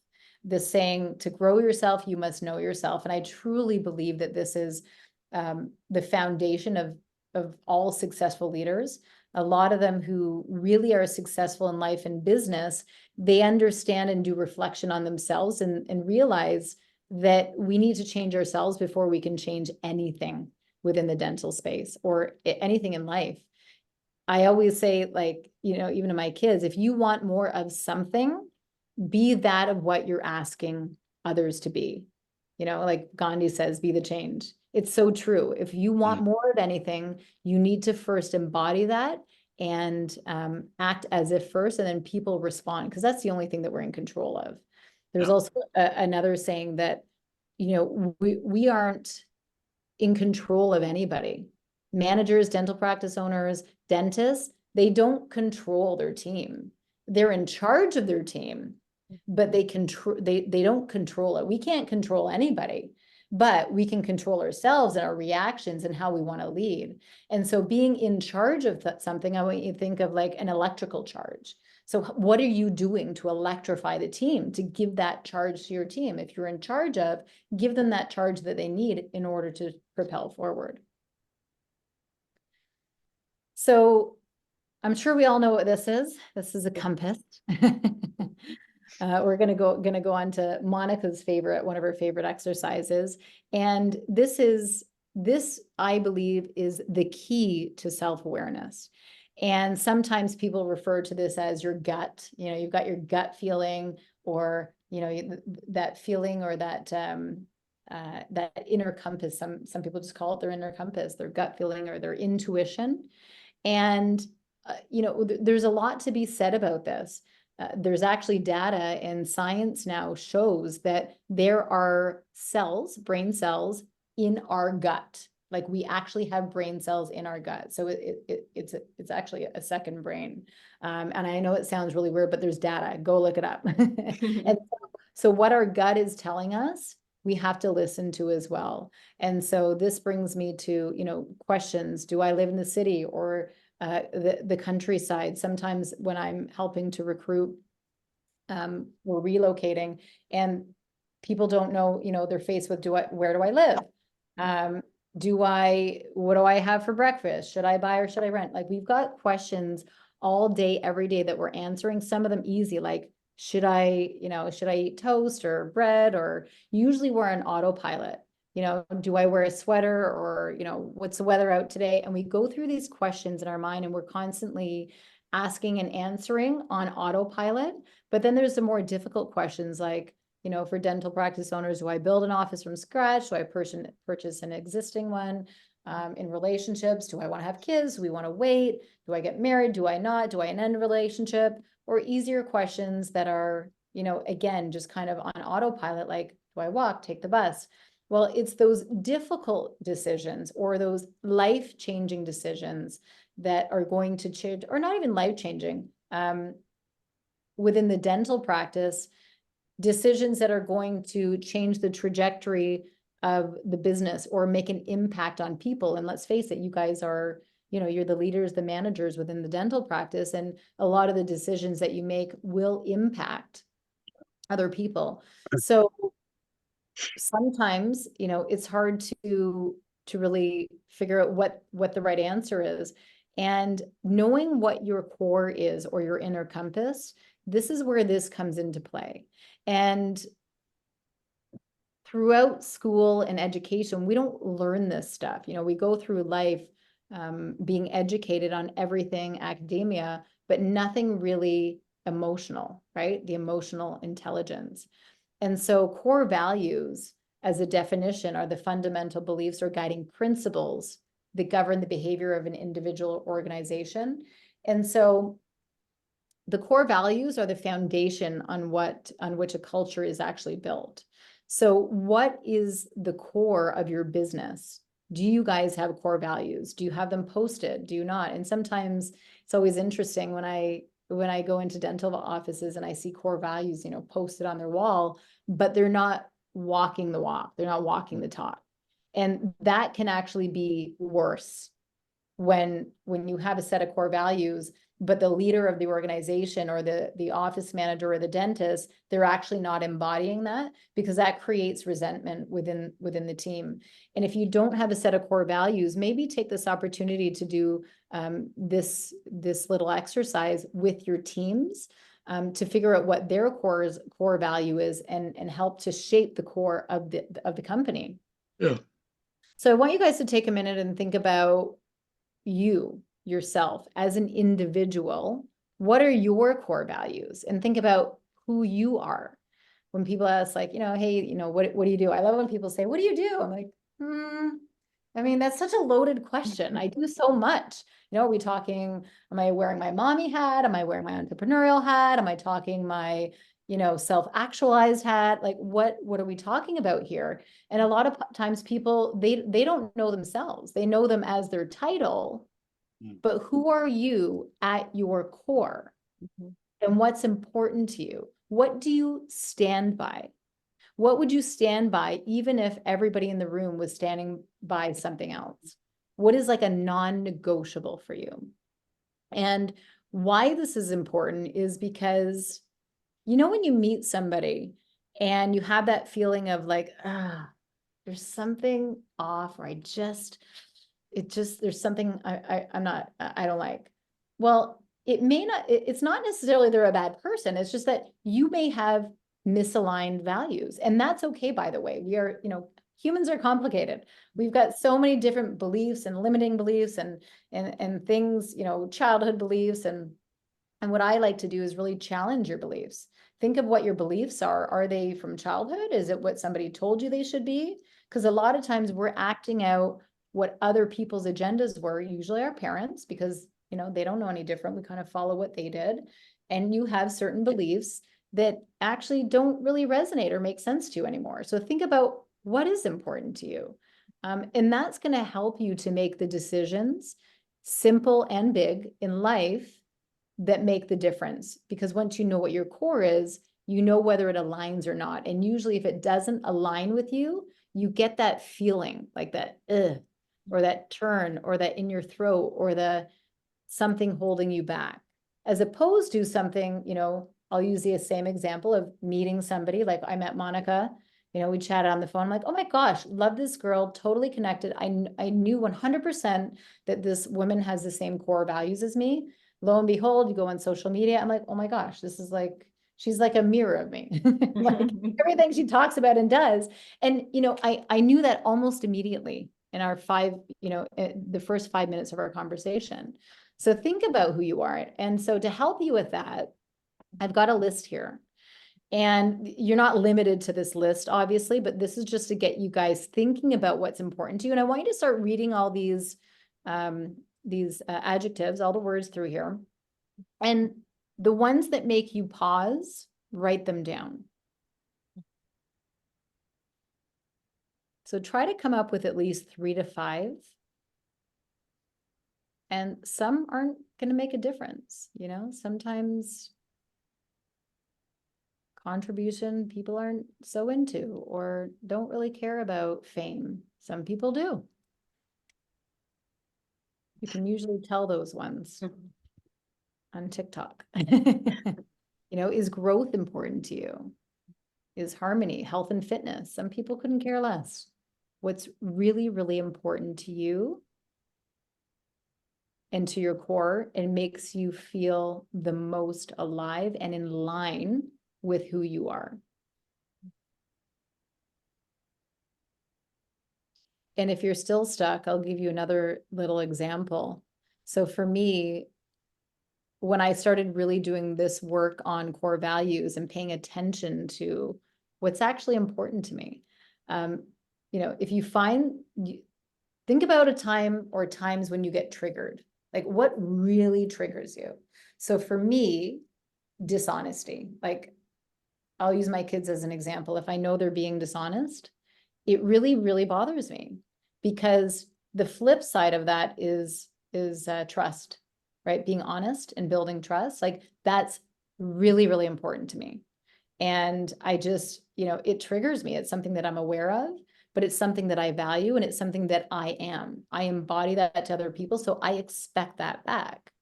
Speaker 2: The saying, to grow yourself, you must know yourself. And I truly believe that this is the foundation of all successful leaders. A lot of them who really are successful in life and business, they understand and do reflection on themselves and realize that we need to change ourselves before we can change anything within the dental space or anything in life. I always say, like, you know, even to my kids, if you want more of something, be that of what you're asking others to be. You know, like Gandhi says, be the change. It's so true. If you want more of anything, you need to first embody that and act as if first, and then people respond, because that's the only thing that we're in control of. There's also another saying that, you know, we aren't in control of anybody. Managers, dental practice owners, dentists, they don't control their team. They're in charge of their team, but they don't control it. We can't control anybody, but we can control ourselves and our reactions and how we want to lead. And so being in charge of something, I want you to think of like an electrical charge. So what are you doing to electrify the team, to give that charge to your team? If you're in charge of, give them that charge that they need in order to propel forward. So I'm sure we all know what this is. This is a compass. We're gonna go on to Monica's favorite, one of her favorite exercises. And this, I believe, is the key to self-awareness. And sometimes people refer to this as your gut. You know, you've got your gut feeling, or, you know, that feeling, or that that inner compass. Some people just call it their inner compass, their gut feeling, or their intuition. And you know, there's a lot to be said about this. There's actually data, and science now shows that there are cells, brain cells, in our gut. Like, we actually have brain cells in our gut. So it's actually a second brain. And I know it sounds really weird, but there's data. Go look it up. And so what our gut is telling us, we have to listen to as well. And so this brings me to, you know, questions. Do I live in the city or the countryside? Sometimes when I'm helping to recruit, we're relocating, and people don't know, you know, they're faced with, where do I live? What do I have for breakfast? Should I buy or should I rent? Like, we've got questions all day, every day that we're answering. Some of them easy, like, should I eat toast or bread? Or usually we're on autopilot. You know, do I wear a sweater, or, you know, what's the weather out today? And we go through these questions in our mind, and we're constantly asking and answering on autopilot. But then there's the more difficult questions, like, you know, for dental practice owners, do I build an office from scratch? Do I purchase an existing one? In relationships, do I want to have kids? Do we want to wait? Do I get married? Do I not? Do I end a relationship? Or easier questions that are, you know, again, just kind of on autopilot, like, do I walk, take the bus? Well, it's those difficult decisions, or those life-changing decisions, that are going to change, or not even life-changing, within the dental practice, decisions that are going to change the trajectory of the business or make an impact on people. And let's face it, you guys are, you know, you're the leaders, the managers within the dental practice, and a lot of the decisions that you make will impact other people. So sometimes, you know, it's hard to really figure out what the right answer is. And knowing what your core is, or your inner compass, this is where this comes into play. And throughout school and education, we don't learn this stuff. You know, we go through life being educated on everything academia, but nothing really emotional, right? The emotional intelligence. And so core values as a definition are the fundamental beliefs or guiding principles that govern the behavior of an individual or organization. And so the core values are the foundation on which a culture is actually built. So what is the core of your business? Do you guys have core values? Do you have them posted? Do you not? And sometimes it's always interesting when I go into dental offices and I see core values, you know, posted on their wall, but they're not walking the walk. They're not walking the talk. And that can actually be worse when you have a set of core values, but the leader of the organization or the office manager or the dentist, they're actually not embodying that, because that creates resentment within the team. And if you don't have a set of core values, maybe take this opportunity to do this little exercise with your teams to figure out what their core value is and help to shape the core of the company.
Speaker 3: Yeah.
Speaker 2: So I want you guys to take a minute and think about yourself as an individual. What are your core values? And think about who you are. When people ask, like, you know, hey, you know, what do you do? I love when people say, what do you do? I'm like, I mean, that's such a loaded question. I do so much. You know, are we talking, am I wearing my mommy hat? Am I wearing my entrepreneurial hat? Am I talking my, you know, self-actualized hat? Like, what are we talking about here? And a lot of times people, they don't know themselves. They know them as their title, but who are you at your core? And what's important to you? What do you stand by? What would you stand by even if everybody in the room was standing by something else? What is like a non-negotiable for you? And why this is important is because, you know, when you meet somebody and you have that feeling of like, there's something off, or there's something I don't like. Well, it's not necessarily they're a bad person. It's just that you may have misaligned values. And that's okay, by the way. We are, you know, humans are complicated. We've got so many different beliefs and limiting beliefs and things, you know, childhood beliefs. And what I like to do is really challenge your beliefs. Think of what your beliefs are. Are they from childhood? Is it what somebody told you they should be? Because a lot of times we're acting out what other people's agendas were, usually our parents, because, you know, they don't know any different. We kind of follow what they did. And you have certain beliefs that actually don't really resonate or make sense to you anymore. So think about what is important to you. And that's going to help you to make the decisions, simple and big, in life that make the difference. Because once you know what your core is, you know whether it aligns or not. And usually if it doesn't align with you, you get that feeling like that, or that turn, or that in your throat, or the something holding you back, as opposed to something, you know, I'll use the same example of meeting somebody. Like I met Monica, you know, we chatted on the phone. I'm like, oh my gosh, love this girl, totally connected. I knew 100% that this woman has the same core values as me. Lo and behold, you go on social media. I'm like, oh my gosh, this is like, she's like a mirror of me. Like everything she talks about and does. And, you know, I knew that almost immediately in our the first 5 minutes of our conversation. So think about who you are. And so to help you with that, I've got a list here. And you're not limited to this list, obviously, but this is just to get you guys thinking about what's important to you. And I want you to start reading all these adjectives, all the words through here. And the ones that make you pause, write them down. So try to come up with at least 3 to 5. And some aren't going to make a difference. You know, sometimes contribution people aren't so into or don't really care about fame. Some people do. You can usually tell those ones on TikTok. You know, is growth important to you? Is harmony, health and fitness? Some people couldn't care less. What's really, really important to you and to your core and makes you feel the most alive and in line with who you are. And if you're still stuck, I'll give you another little example. So for me, when I started really doing this work on core values and paying attention to what's actually important to me, if you think about a time or times when you get triggered, like what really triggers you. So for me, dishonesty, like I'll use my kids as an example. If I know they're being dishonest, it really, really bothers me, because the flip side of that is trust, right? Being honest and building trust, like that's really, really important to me. And I just, it triggers me. It's something that I'm aware of, but it's something that I value, and it's something that I embody that to other people. So I expect that back.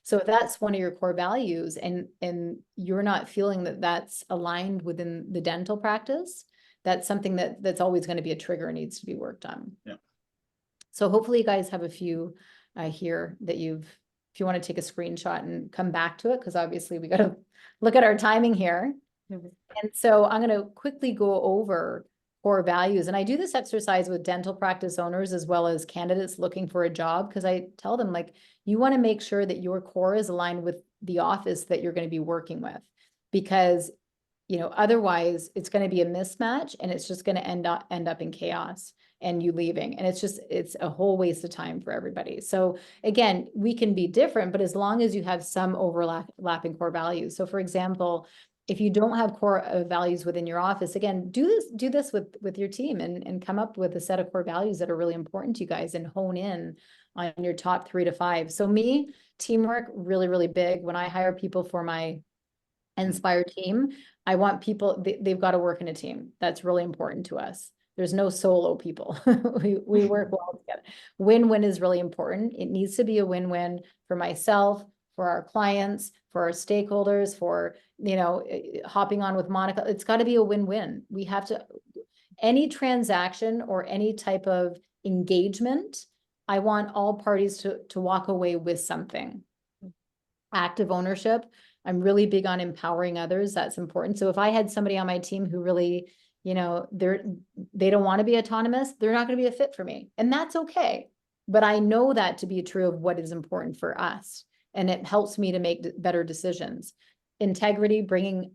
Speaker 2: So if that's one of your core values, and you're not feeling that that's aligned within the dental practice, that's something that's always going to be a trigger and needs to be worked on.
Speaker 3: Yeah.
Speaker 2: So hopefully you guys have a few here that if you want to take a screenshot and come back to it, because obviously we got to look at our timing here.
Speaker 1: Mhm.
Speaker 2: And so I'm going to quickly go over core values. And I do this exercise with dental practice owners as well as candidates looking for a job, because I tell them, like, you want to make sure that your core is aligned with the office that you're going to be working with, because otherwise it's going to be a mismatch, and it's just going to end up in chaos and you leaving. And it's a whole waste of time for everybody. So again, we can be different, but as long as you have some overlapping core values. So for example, if you don't have core values within your office, again, do this with your team, and come up with a set of core values that are really important to you guys, and hone in on your top 3 to 5. So me, teamwork, really, really big. When I hire people for my Enspire team, I want people, they've got to work in a team. That's really important to us. There's no solo people. we work well together. Win-win is really important. It needs to be a win-win for myself, for our clients, for our stakeholders, for, hopping on with Monica. It's got to be a win-win. We have to, any transaction or any type of engagement, I want all parties to walk away with something. Active ownership. I'm really big on empowering others. That's important. So if I had somebody on my team who really, they don't want to be autonomous, they're not going to be a fit for me. And that's okay. But I know that to be true of what is important for us. And it helps me to make better decisions. Integrity, bringing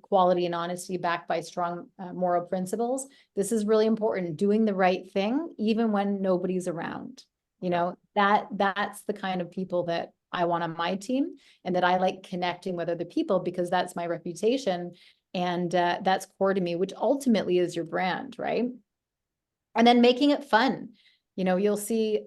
Speaker 2: quality and honesty backed by strong moral principles. This is really important. Doing the right thing, even when nobody's around. That's the kind of people that I want on my team, and that I like connecting with other people, because that's my reputation. And that's core to me, which ultimately is your brand, right? And then making it fun. You'll see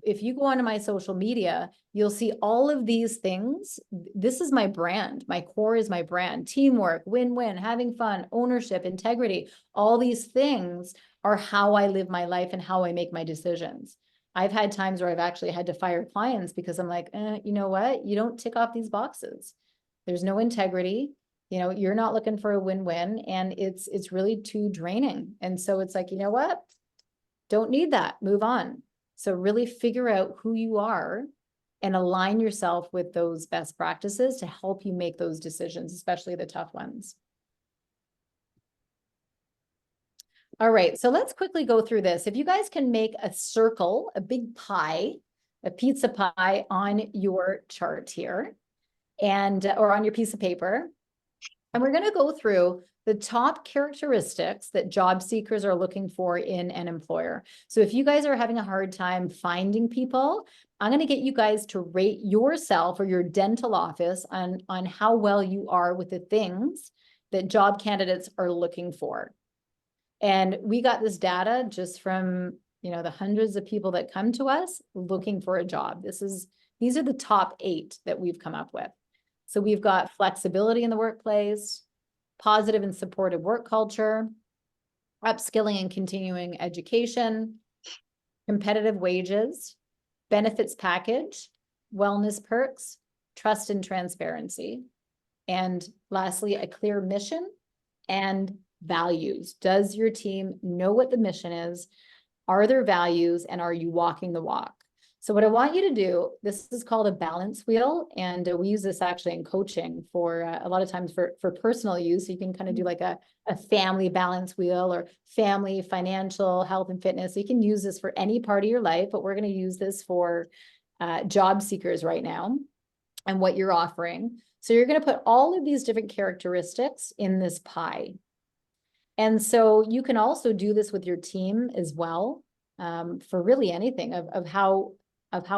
Speaker 2: if you go onto my social media, you'll see all of these things. This is my brand. My core is my brand. Teamwork, win-win, having fun, ownership, integrity. All these things are how I live my life and how I make my decisions. I've had times where I've actually had to fire clients because I'm like, you know what? You don't tick off these boxes. There's no integrity. You're not looking for a win-win, and it's really too draining. And so it's like, you know what? Don't need that. Move on. So really figure out who you are and align yourself with those best practices to help you make those decisions, especially the tough ones. All right, so let's quickly go through this. If you guys can make a circle, a big pie, a pizza pie on your chart here, or on your piece of paper, and we're going to go through the top characteristics that job seekers are looking for in an employer. So if you guys are having a hard time finding people, I'm going to get you guys to rate yourself or your dental office on how well you are with the things that job candidates are looking for. And we got this data just from, the hundreds of people that come to us looking for a job. These are the top 8 that we've come up with. So we've got flexibility in the workplace, positive and supportive work culture, upskilling and continuing education, competitive wages, benefits package, wellness perks, trust and transparency, and lastly, a clear mission and values. Does your team know what the mission is? Are there values, and are you walking the walk? So what I want you to do, this is called a balance wheel, and we use this actually in coaching for a lot of times for personal use. So you can kind of do like a family balance wheel or family, financial, health and fitness. So you can use this for any part of your life, but we're going to use this for job seekers right now and what you're offering. So you're going to put all of these different characteristics in this pie. And so you can also do this with your team as well, for really anything of how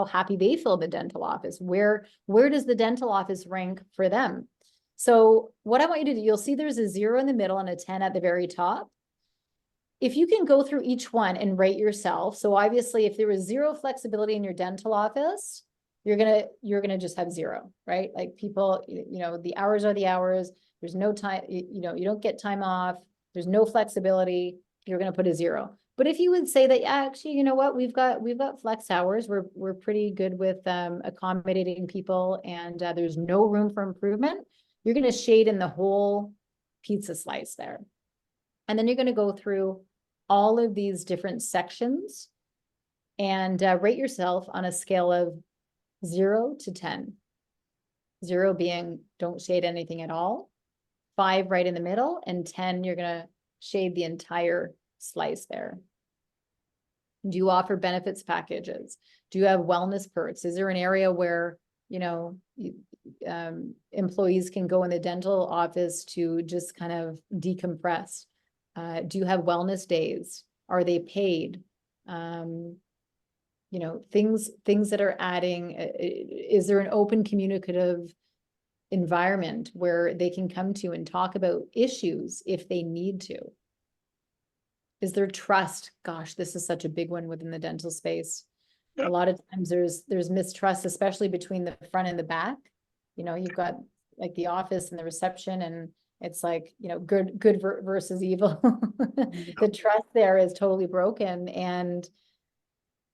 Speaker 2: happy they feel in the dental office. Where does the dental office rank for them? So what I want you to do, you'll see there's a 0 in the middle and a 10 at the very top. If you can go through each one and rate yourself. So obviously if there was 0 flexibility in your dental office, you're gonna just have 0, right? Like people, you know, the hours are the hours. There's no time, you know, you don't get time off. There's no flexibility. You're going to put a 0. But if you would say that, actually, you know what, we've got flex hours. We're pretty good with accommodating people, and there's no room for improvement. You're going to shade in the whole pizza slice there. And then you're going to go through all of these different sections and rate yourself on a scale of 0 to 10. 0 being don't shade anything at all. 5 right in the middle, and 10, you're going to shade the entire slice there. Do you offer benefits packages? Do you have wellness perks? Is there an area where, you know, employees can go in the dental office to just kind of decompress? Do you have wellness days? Are they paid? You know, things that are adding, is there an open communicative environment where they can come to and talk about issues if they need to? Is there trust? Gosh, this is such a big one within the dental space. A lot of times there's mistrust, especially between the front and the back. You know, you've got like the office and the reception, and it's like, you know, good versus evil. The trust there is totally broken. And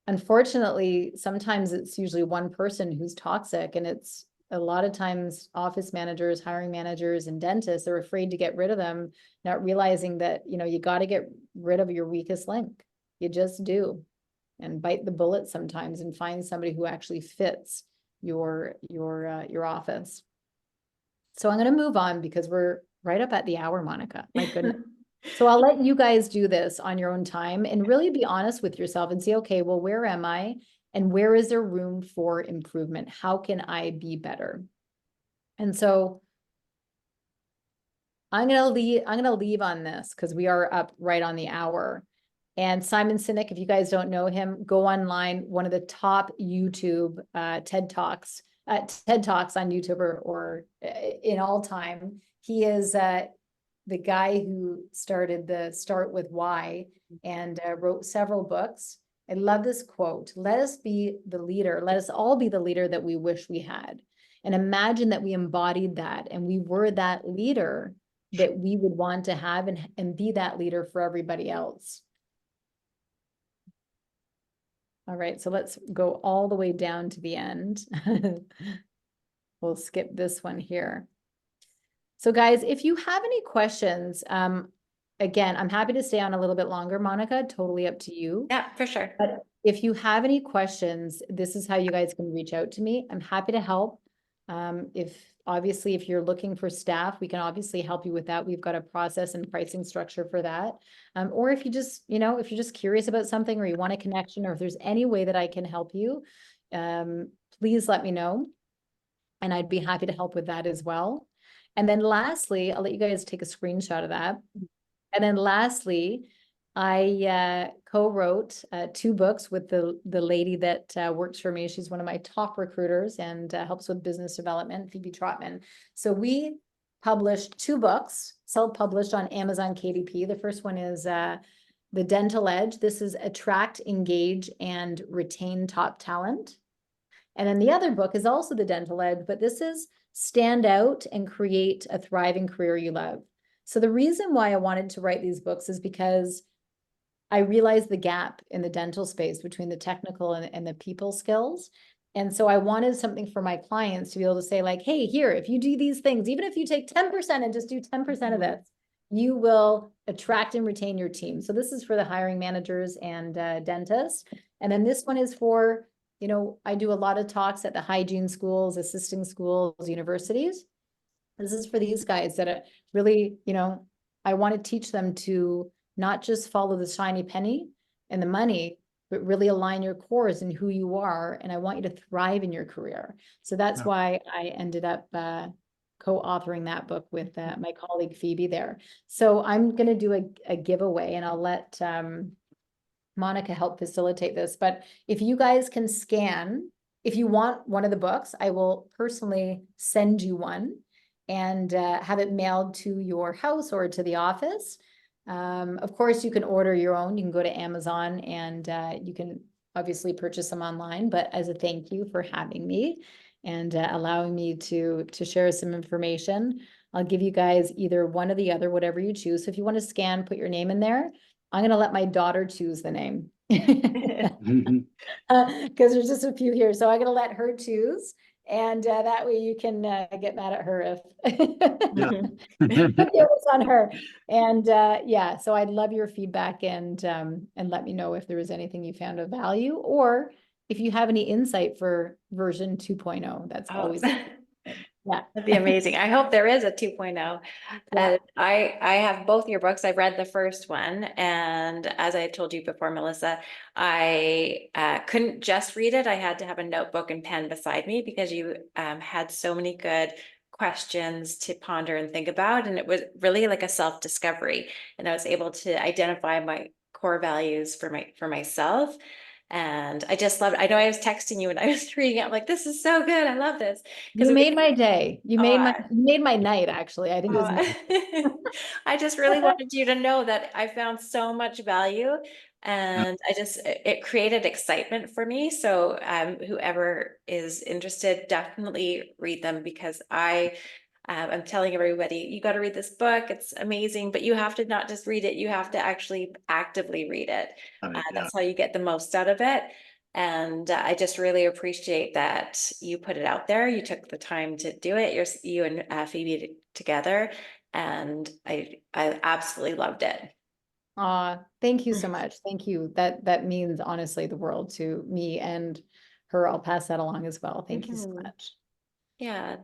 Speaker 2: unfortunately, sometimes it's usually one person who's toxic, and it's a lot of times office managers, hiring managers, and dentists are afraid to get rid of them, not realizing that, you know, you got to get rid of your weakest link. You just do, and bite the bullet sometimes and find somebody who actually fits your office. So I'm going to move on because we're right up at the hour, Monica. My goodness. So I'll let you guys do this on your own time and really be honest with yourself and say, okay, well, where am I? And where is there room for improvement? How can I be better? And so I'm going to leave on this because we are up right on the hour. And Simon Sinek, if you guys don't know him, go online, one of the top YouTube TED Talks on YouTube or in all time. He is the guy who started the Start With Why and wrote several books. I love this quote. Let us be the leader. Let us all be the leader that we wish we had. And imagine that we embodied that and we were that leader that we would want to have and be that leader for everybody else. All right, so let's go all the way down to the end. We'll skip this one here. So guys, if you have any questions, again, I'm happy to stay on a little bit longer, Monica, totally up to you.
Speaker 1: Yeah, for sure.
Speaker 2: But if you have any questions, this is how you guys can reach out to me. I'm happy to help. If you're looking for staff, we can obviously help you with that. We've got a process and pricing structure for that. Or if you just, you know, if you're just curious about something or you want a connection, or if there's any way that I can help you, please let me know. And I'd be happy to help with that as well. And then lastly, I'll let you guys take a screenshot of that. And then lastly, I co-wrote 2 books with the lady that works for me. She's one of my top recruiters and helps with business development, Phoebe Trotman. So we published 2 books, self-published on Amazon KDP. The first one is The Dental Edge. This is Attract, Engage, and Retain Top Talent. And then the other book is also The Dental Edge, but this is Stand Out and Create a Thriving Career You Love. So the reason why I wanted to write these books is because I realized the gap in the dental space between the technical and the people skills. And so I wanted something for my clients to be able to say like, hey, here, if you do these things, even if you take 10% and just do 10% of this, you will attract and retain your team. So this is for the hiring managers and dentists. And then this one is for you know, I do a lot of talks at the hygiene schools, assisting schools, universities. This is for these guys that are really, you know, I want to teach them to not just follow the shiny penny and the money, but really align your cores and who you are. And I want you to thrive in your career. So that's why I ended up co-authoring that book with my colleague Phoebe there. So I'm going to do a giveaway, and I'll let Monica help facilitate this. But if you guys can scan, if you want one of the books, I will personally send you one and have it mailed to your house or to the office. Of course, you can order your own. You can go to Amazon and you can obviously purchase them online. But as a thank you for having me and allowing me to share some information, I'll give you guys either one or the other, whatever you choose. So if you want to scan, put your name in there. I'm going to let my daughter choose the name because there's just a few here. So I'm going to let her choose. And that way you can get mad at her if it was on her. And yeah, so I'd love your feedback and let me know if there was anything you found of value, or if you have any insight for version 2.0. That's always yeah.
Speaker 1: That'd be amazing. I hope there is a 2.0.
Speaker 2: Yeah.
Speaker 1: I have both your books. I've read the first one, and as I told you before, Melissa, I couldn't just read it. I had to have a notebook and pen beside me because you had so many good questions to ponder and think about, and it was really like a self-discovery. And I was able to identify my core values for myself. And I just loved, I know I was texting you and I was reading it. I'm like, this is so good. I love this.
Speaker 2: You made my day. You
Speaker 1: Oh,
Speaker 2: made my night, actually. I think it was
Speaker 1: I just really wanted you to know that I found so much value, and it created excitement for me. So whoever is interested, definitely read them, because I'm telling everybody, you got to read this book. It's amazing, but you have to not just read it, you have to actually actively read it. That's how you get the most out of it. And I just really appreciate that you put it out there. You took the time to do it. You and Phoebe together, and I absolutely loved it.
Speaker 2: Thank you so much. Thank you. That means honestly the world to me and her. I'll pass that along as well. Thank you so much.
Speaker 1: Yeah.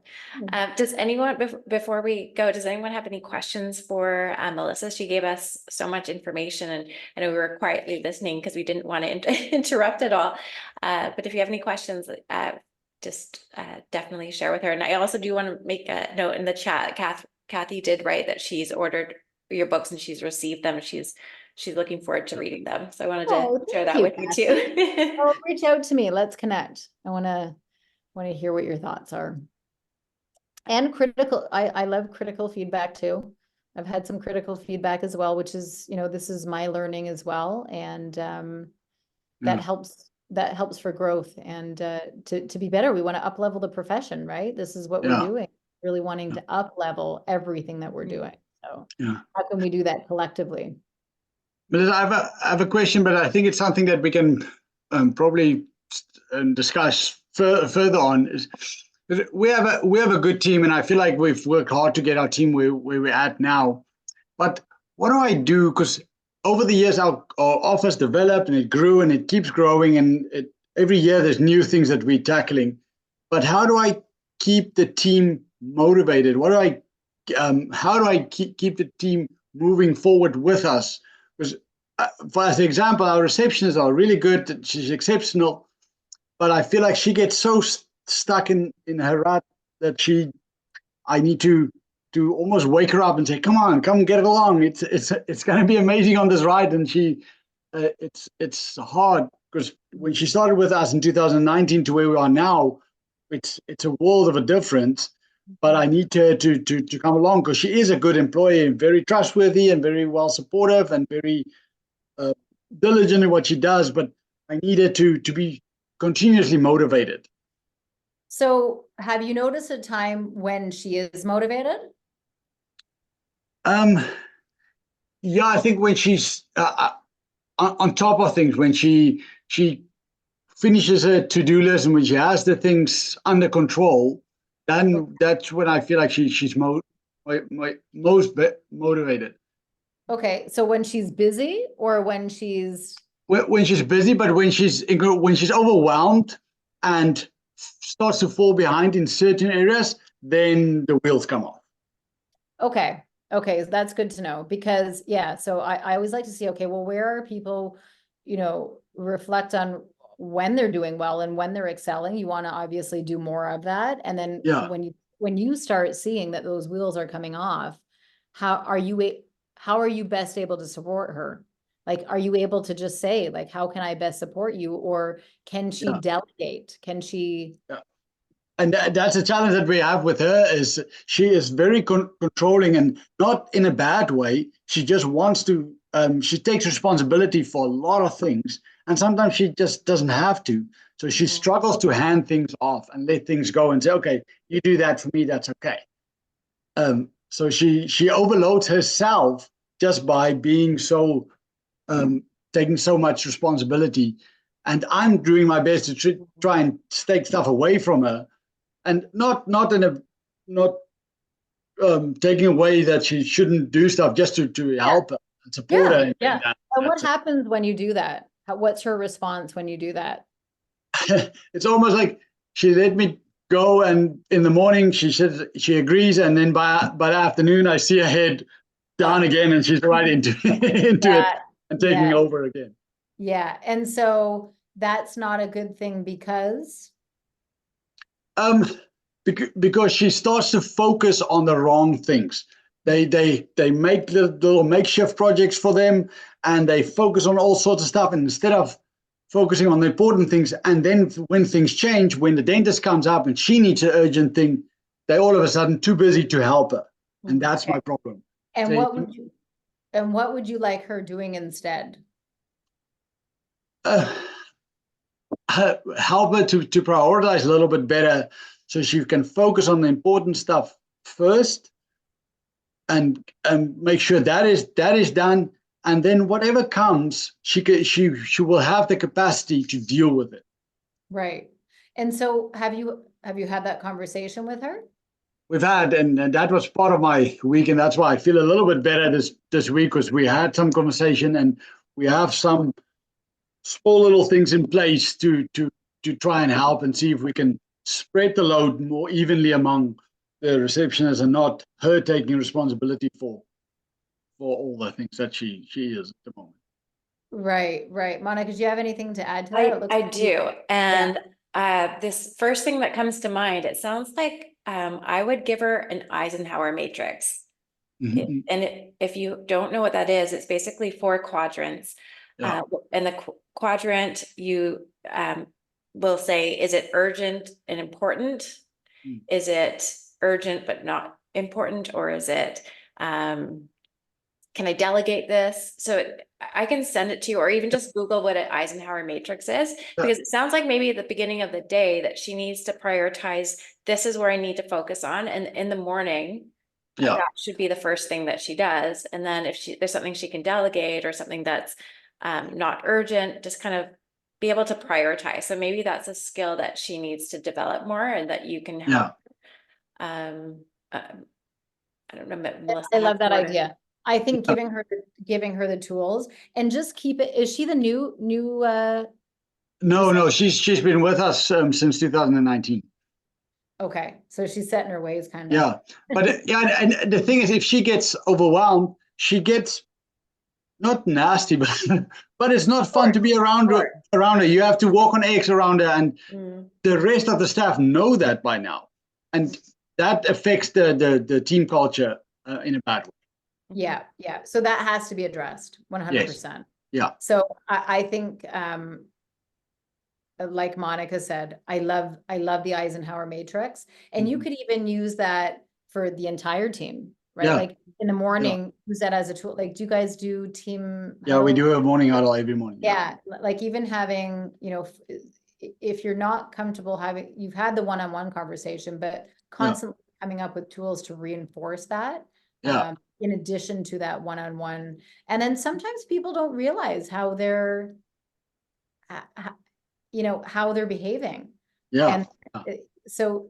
Speaker 1: Does anyone, before we go, does anyone have any questions for Melissa? She gave us so much information, and I know we were quietly listening because we didn't want to interrupt at all. But if you have any questions, just definitely share with her. And I also do want to make a note in the chat. Kathy did write that she's ordered your books and she's received them. She's looking forward to reading them. So I wanted to share that with you too.
Speaker 2: Oh, reach out to me. Let's connect. I want to hear what your thoughts are. And critical, I love critical feedback too. I've had some critical feedback as well, which is, you know, this is my learning as well. And that helps for growth and to be better. We want to up level the profession, right? This is what we're doing, really wanting to up level everything that we're doing. So how can we do that collectively?
Speaker 3: Melissa, I have a question, but I think it's something that we can probably discuss further on. Is we have a good team, and I feel like we've worked hard to get our team where we're at now. But what do I do? Because over the years, our office developed and it grew and it keeps growing, and every year there's new things that we're tackling. But how do I keep the team motivated? How do I keep the team moving forward with us? Because for as an example, our receptionists are really good. She's exceptional, but I feel like she gets so stuck in her rut that I need to almost wake her up and say, come on, come get along. It's going to be amazing on this ride. And it's hard because when she started with us in 2019 to where we are now, it's a world of a difference. But I need her to come along because she is a good employee and very trustworthy and very well supportive and very diligent in what she does. But I need her to be continuously motivated.
Speaker 2: So have you noticed a time when she is motivated?
Speaker 3: Yeah, I think when she's on top of things, when she finishes her to-do list and when she has the things under control, then that's when I feel like she's most motivated.
Speaker 2: Okay, so when she's busy or when she's
Speaker 3: when she's busy, but when she's overwhelmed and starts to fall behind in certain areas, then the wheels come off.
Speaker 2: Okay. Okay. That's good to know because yeah, so I always like to see, okay, well, where are people, reflect on when they're doing well and when they're excelling. You want to obviously do more of that. And then
Speaker 3: Yeah.
Speaker 2: when you start seeing that those wheels are coming off, how are you best able to support her? Like, are you able to just say, like, how can I best support you? Or can she delegate? Can she?
Speaker 3: Yeah. And that's a challenge that we have with her is she is very controlling and not in a bad way. She just wants to, she takes responsibility for a lot of things. And sometimes she just doesn't have to. So she struggles to hand things off and let things go and say, okay, you do that for me, that's okay. So she overloads herself just by being so, taking so much responsibility. And I'm doing my best to try and take stuff away from her. And not taking away that she shouldn't do stuff just to help her and support her.
Speaker 2: Yeah. And what happens when you do that? What's her response when you do that?
Speaker 3: It's almost like she let me go, and in the morning she says she agrees, and then by the afternoon I see her head down again, and she's right into it and taking over again.
Speaker 2: Yeah, and so that's not a good thing because.
Speaker 3: Because she starts to focus on the wrong things. They make little makeshift projects for them, and they focus on all sorts of stuff. And instead of focusing on the important things, and then when things change, when the dentist comes up and she needs an urgent thing, they all of a sudden too busy to help her, and that's my problem.
Speaker 2: And so what would you like her doing instead?
Speaker 3: Help her to prioritize a little bit better, so she can focus on the important stuff first, and make sure that is done, and then whatever comes, she will have the capacity to deal with it.
Speaker 2: Right. And so have you had that conversation with her?
Speaker 3: We've had, and that was part of my week, and that's why I feel a little bit better this week, because we had some conversation and we have some small little things in place to try and help and see if we can spread the load more evenly among the receptionists and not her taking responsibility for all the things that she is at the moment.
Speaker 2: Right. Monica, do you have anything to add to that?
Speaker 1: I do. And this first thing that comes to mind, it sounds like I would give her an Eisenhower matrix. And if you don't know what that is, it's basically 4 quadrants. And the quadrant, you will say, is it urgent and important? Is it urgent but not important? Or is it, can I delegate this? So I can send it to you, or even just Google what an Eisenhower matrix is, because it sounds like maybe at the beginning of the day that she needs to prioritize, this is where I need to focus on. And in the morning, that should be the first thing that she does. And then if there's something she can delegate or something that's not urgent, just kind of be able to prioritize. So maybe that's a skill that she needs to develop more, and that you can help. I don't know, Melissa.
Speaker 2: I love that idea. I think giving her the tools and just keep it. Is she the new?
Speaker 3: No, she's been with us since 2019.
Speaker 2: Okay, so she's set in her ways, kind of.
Speaker 3: Yeah, but and the thing is, if she gets overwhelmed, she gets not nasty, but it's not fun to be around her. You have to walk on eggs around her, and the rest of the staff know that by now, and that affects the team culture in a bad way.
Speaker 2: Yeah. So that has to be addressed 100%.
Speaker 3: Yeah.
Speaker 2: So I think, like Monica said, I love the Eisenhower matrix, and you could even use that for the entire team, right? Like in the morning, use that as a tool. Like, do you guys do team?
Speaker 3: Yeah, we do a morning huddle every morning.
Speaker 2: Yeah. Like even having, if you're not comfortable you've had the one-on-one conversation, but constantly coming up with tools to reinforce that. In addition to that one-on-one. And then sometimes people don't realize how they're behaving. And so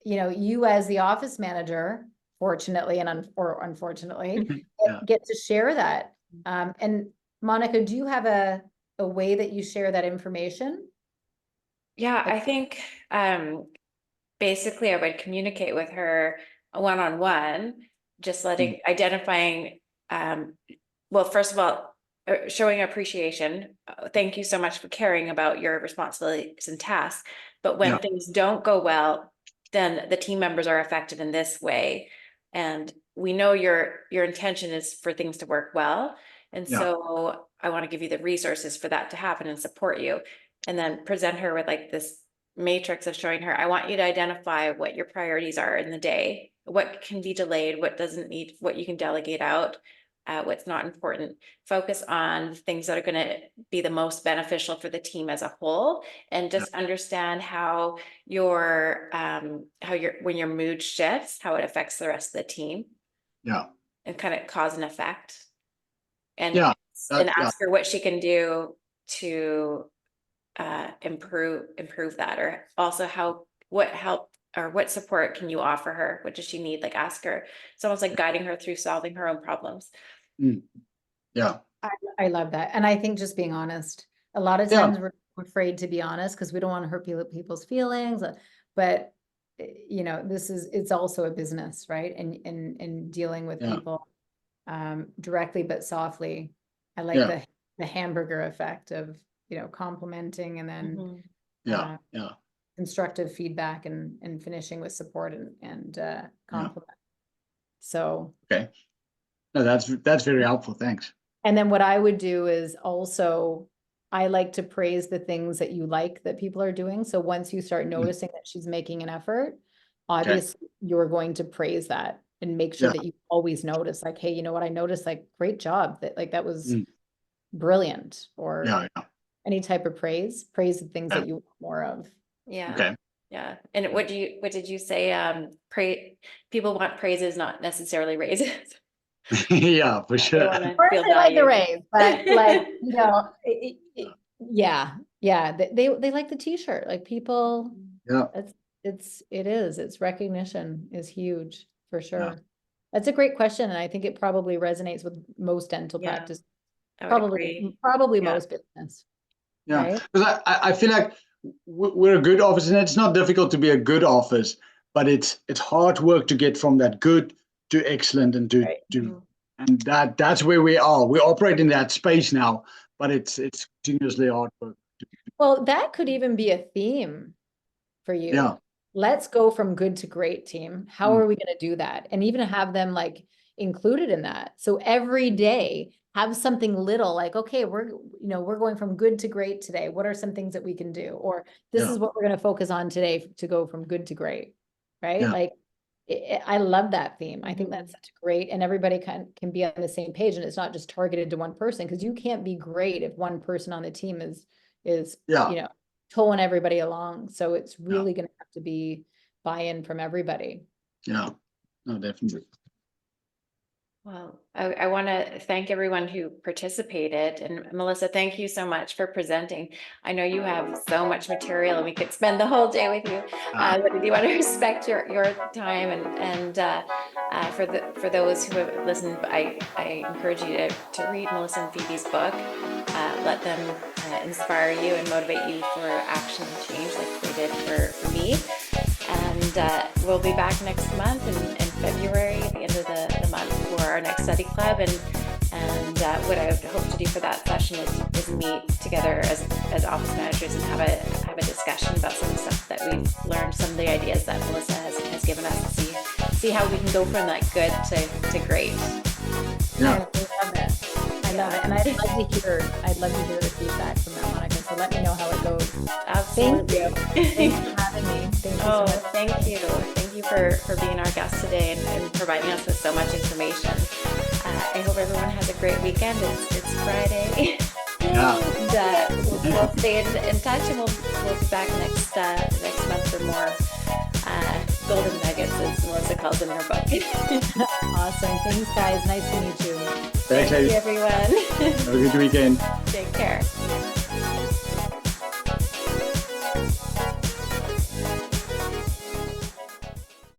Speaker 2: you as the office manager, fortunately or unfortunately, get to share that. And Monica, do you have a way that you share that information?
Speaker 1: Yeah, I think basically I would communicate with her one-on-one, just identifying well, first of all, showing appreciation. Thank you so much for caring about your responsibilities and tasks. But when things don't go well, then the team members are affected in this way. And we know your intention is for things to work well. And so I want to give you the resources for that to happen and support you. And then present her with like this matrix of showing her, I want you to identify what your priorities are in the day, what can be delayed, what doesn't need, what you can delegate out, what's not important. Focus on things that are going to be the most beneficial for the team as a whole, and just understand how when your mood shifts, how it affects the rest of the team.
Speaker 3: Yeah.
Speaker 1: And kind of cause and effect. And
Speaker 3: and
Speaker 1: ask her what she can do to improve that, or also what help or what support can you offer her? What does she need? Like, ask her. It's almost like guiding her through solving her own problems.
Speaker 3: Yeah.
Speaker 2: I love that. And I think just being honest, a lot of times we're afraid to be honest because we don't want to hurt people's feelings, but it's also a business, right? And dealing with people directly but softly. I like the hamburger effect of complimenting and then constructive feedback and finishing with support and compliment. So
Speaker 3: okay, no, that's very helpful. Thanks.
Speaker 2: And then what I would do is also, I like to praise the things that you like that people are doing. So once you start noticing that she's making an effort, obviously you're going to praise that and make sure that you always notice, like, hey, you know what, I noticed, like, great job, that was brilliant, or any type of praise the things that you want more of.
Speaker 1: Yeah.
Speaker 3: Okay.
Speaker 1: Yeah. And what did you say? People want praises, not necessarily raises.
Speaker 3: Yeah, for sure.
Speaker 2: Of course they like the raise, but like, they like the t-shirt, like people, it's recognition is huge for sure. That's a great question. And I think it probably resonates with most dental practice, probably most business.
Speaker 3: Yeah,
Speaker 2: right?
Speaker 3: because I feel like we're a good office, and it's not difficult to be a good office, but it's hard work to get from that good to excellent and and that's where we are. We operate in that space now, but it's continuously hard work.
Speaker 2: Well, that could even be a theme for you.
Speaker 3: Yeah.
Speaker 2: Let's go from good to great, team. How are we going to do that? And even have them like included in that. So every day have something little like, okay, we're going from good to great today. What are some things that we can do? Or this is what we're going to focus on today to go from good to great, right?
Speaker 3: Yeah.
Speaker 2: Like, I love that theme. I think that's such a great, and everybody can be on the same page, and it's not just targeted to one person, because you can't be great if one person on the team is towing everybody along. So it's really going to have to be buy-in from everybody.
Speaker 3: Yeah, no, definitely.
Speaker 1: Well, I want to thank everyone who participated, and Melissa, thank you so much for presenting. I know you have so much material and we could spend the whole day with you, but I do want to respect your time, and for those who have listened, I encourage you to read Melissa and Phoebe's book. Let them inspire you and motivate you for action and change like they did for me. And we'll be back next month in February, at the end of the month, for our next study club. And what I would hope to do for that session is meet together as office managers and have a discussion about some of the stuff that we've learned, some of the ideas that Melissa has given us, to see how we can go from that good to great.
Speaker 3: Yeah.
Speaker 2: I love it. And I'd love to hear the feedback from that, Monica. So let me know how it goes.
Speaker 1: Absolutely.
Speaker 2: Thank you. Thanks for having me. Thank you so much.
Speaker 1: Thank you. Thank you for being our guest today and providing us with so much information. I hope everyone has a great weekend. It's Friday.
Speaker 3: Yeah.
Speaker 1: And we'll stay in touch, and we'll be back next month for more golden nuggets, as Melissa calls in her book.
Speaker 2: Awesome. Thanks, guys. Nice to meet you.
Speaker 3: Thanks,
Speaker 1: Thank you, everyone.
Speaker 3: Have a good weekend.
Speaker 1: Take care.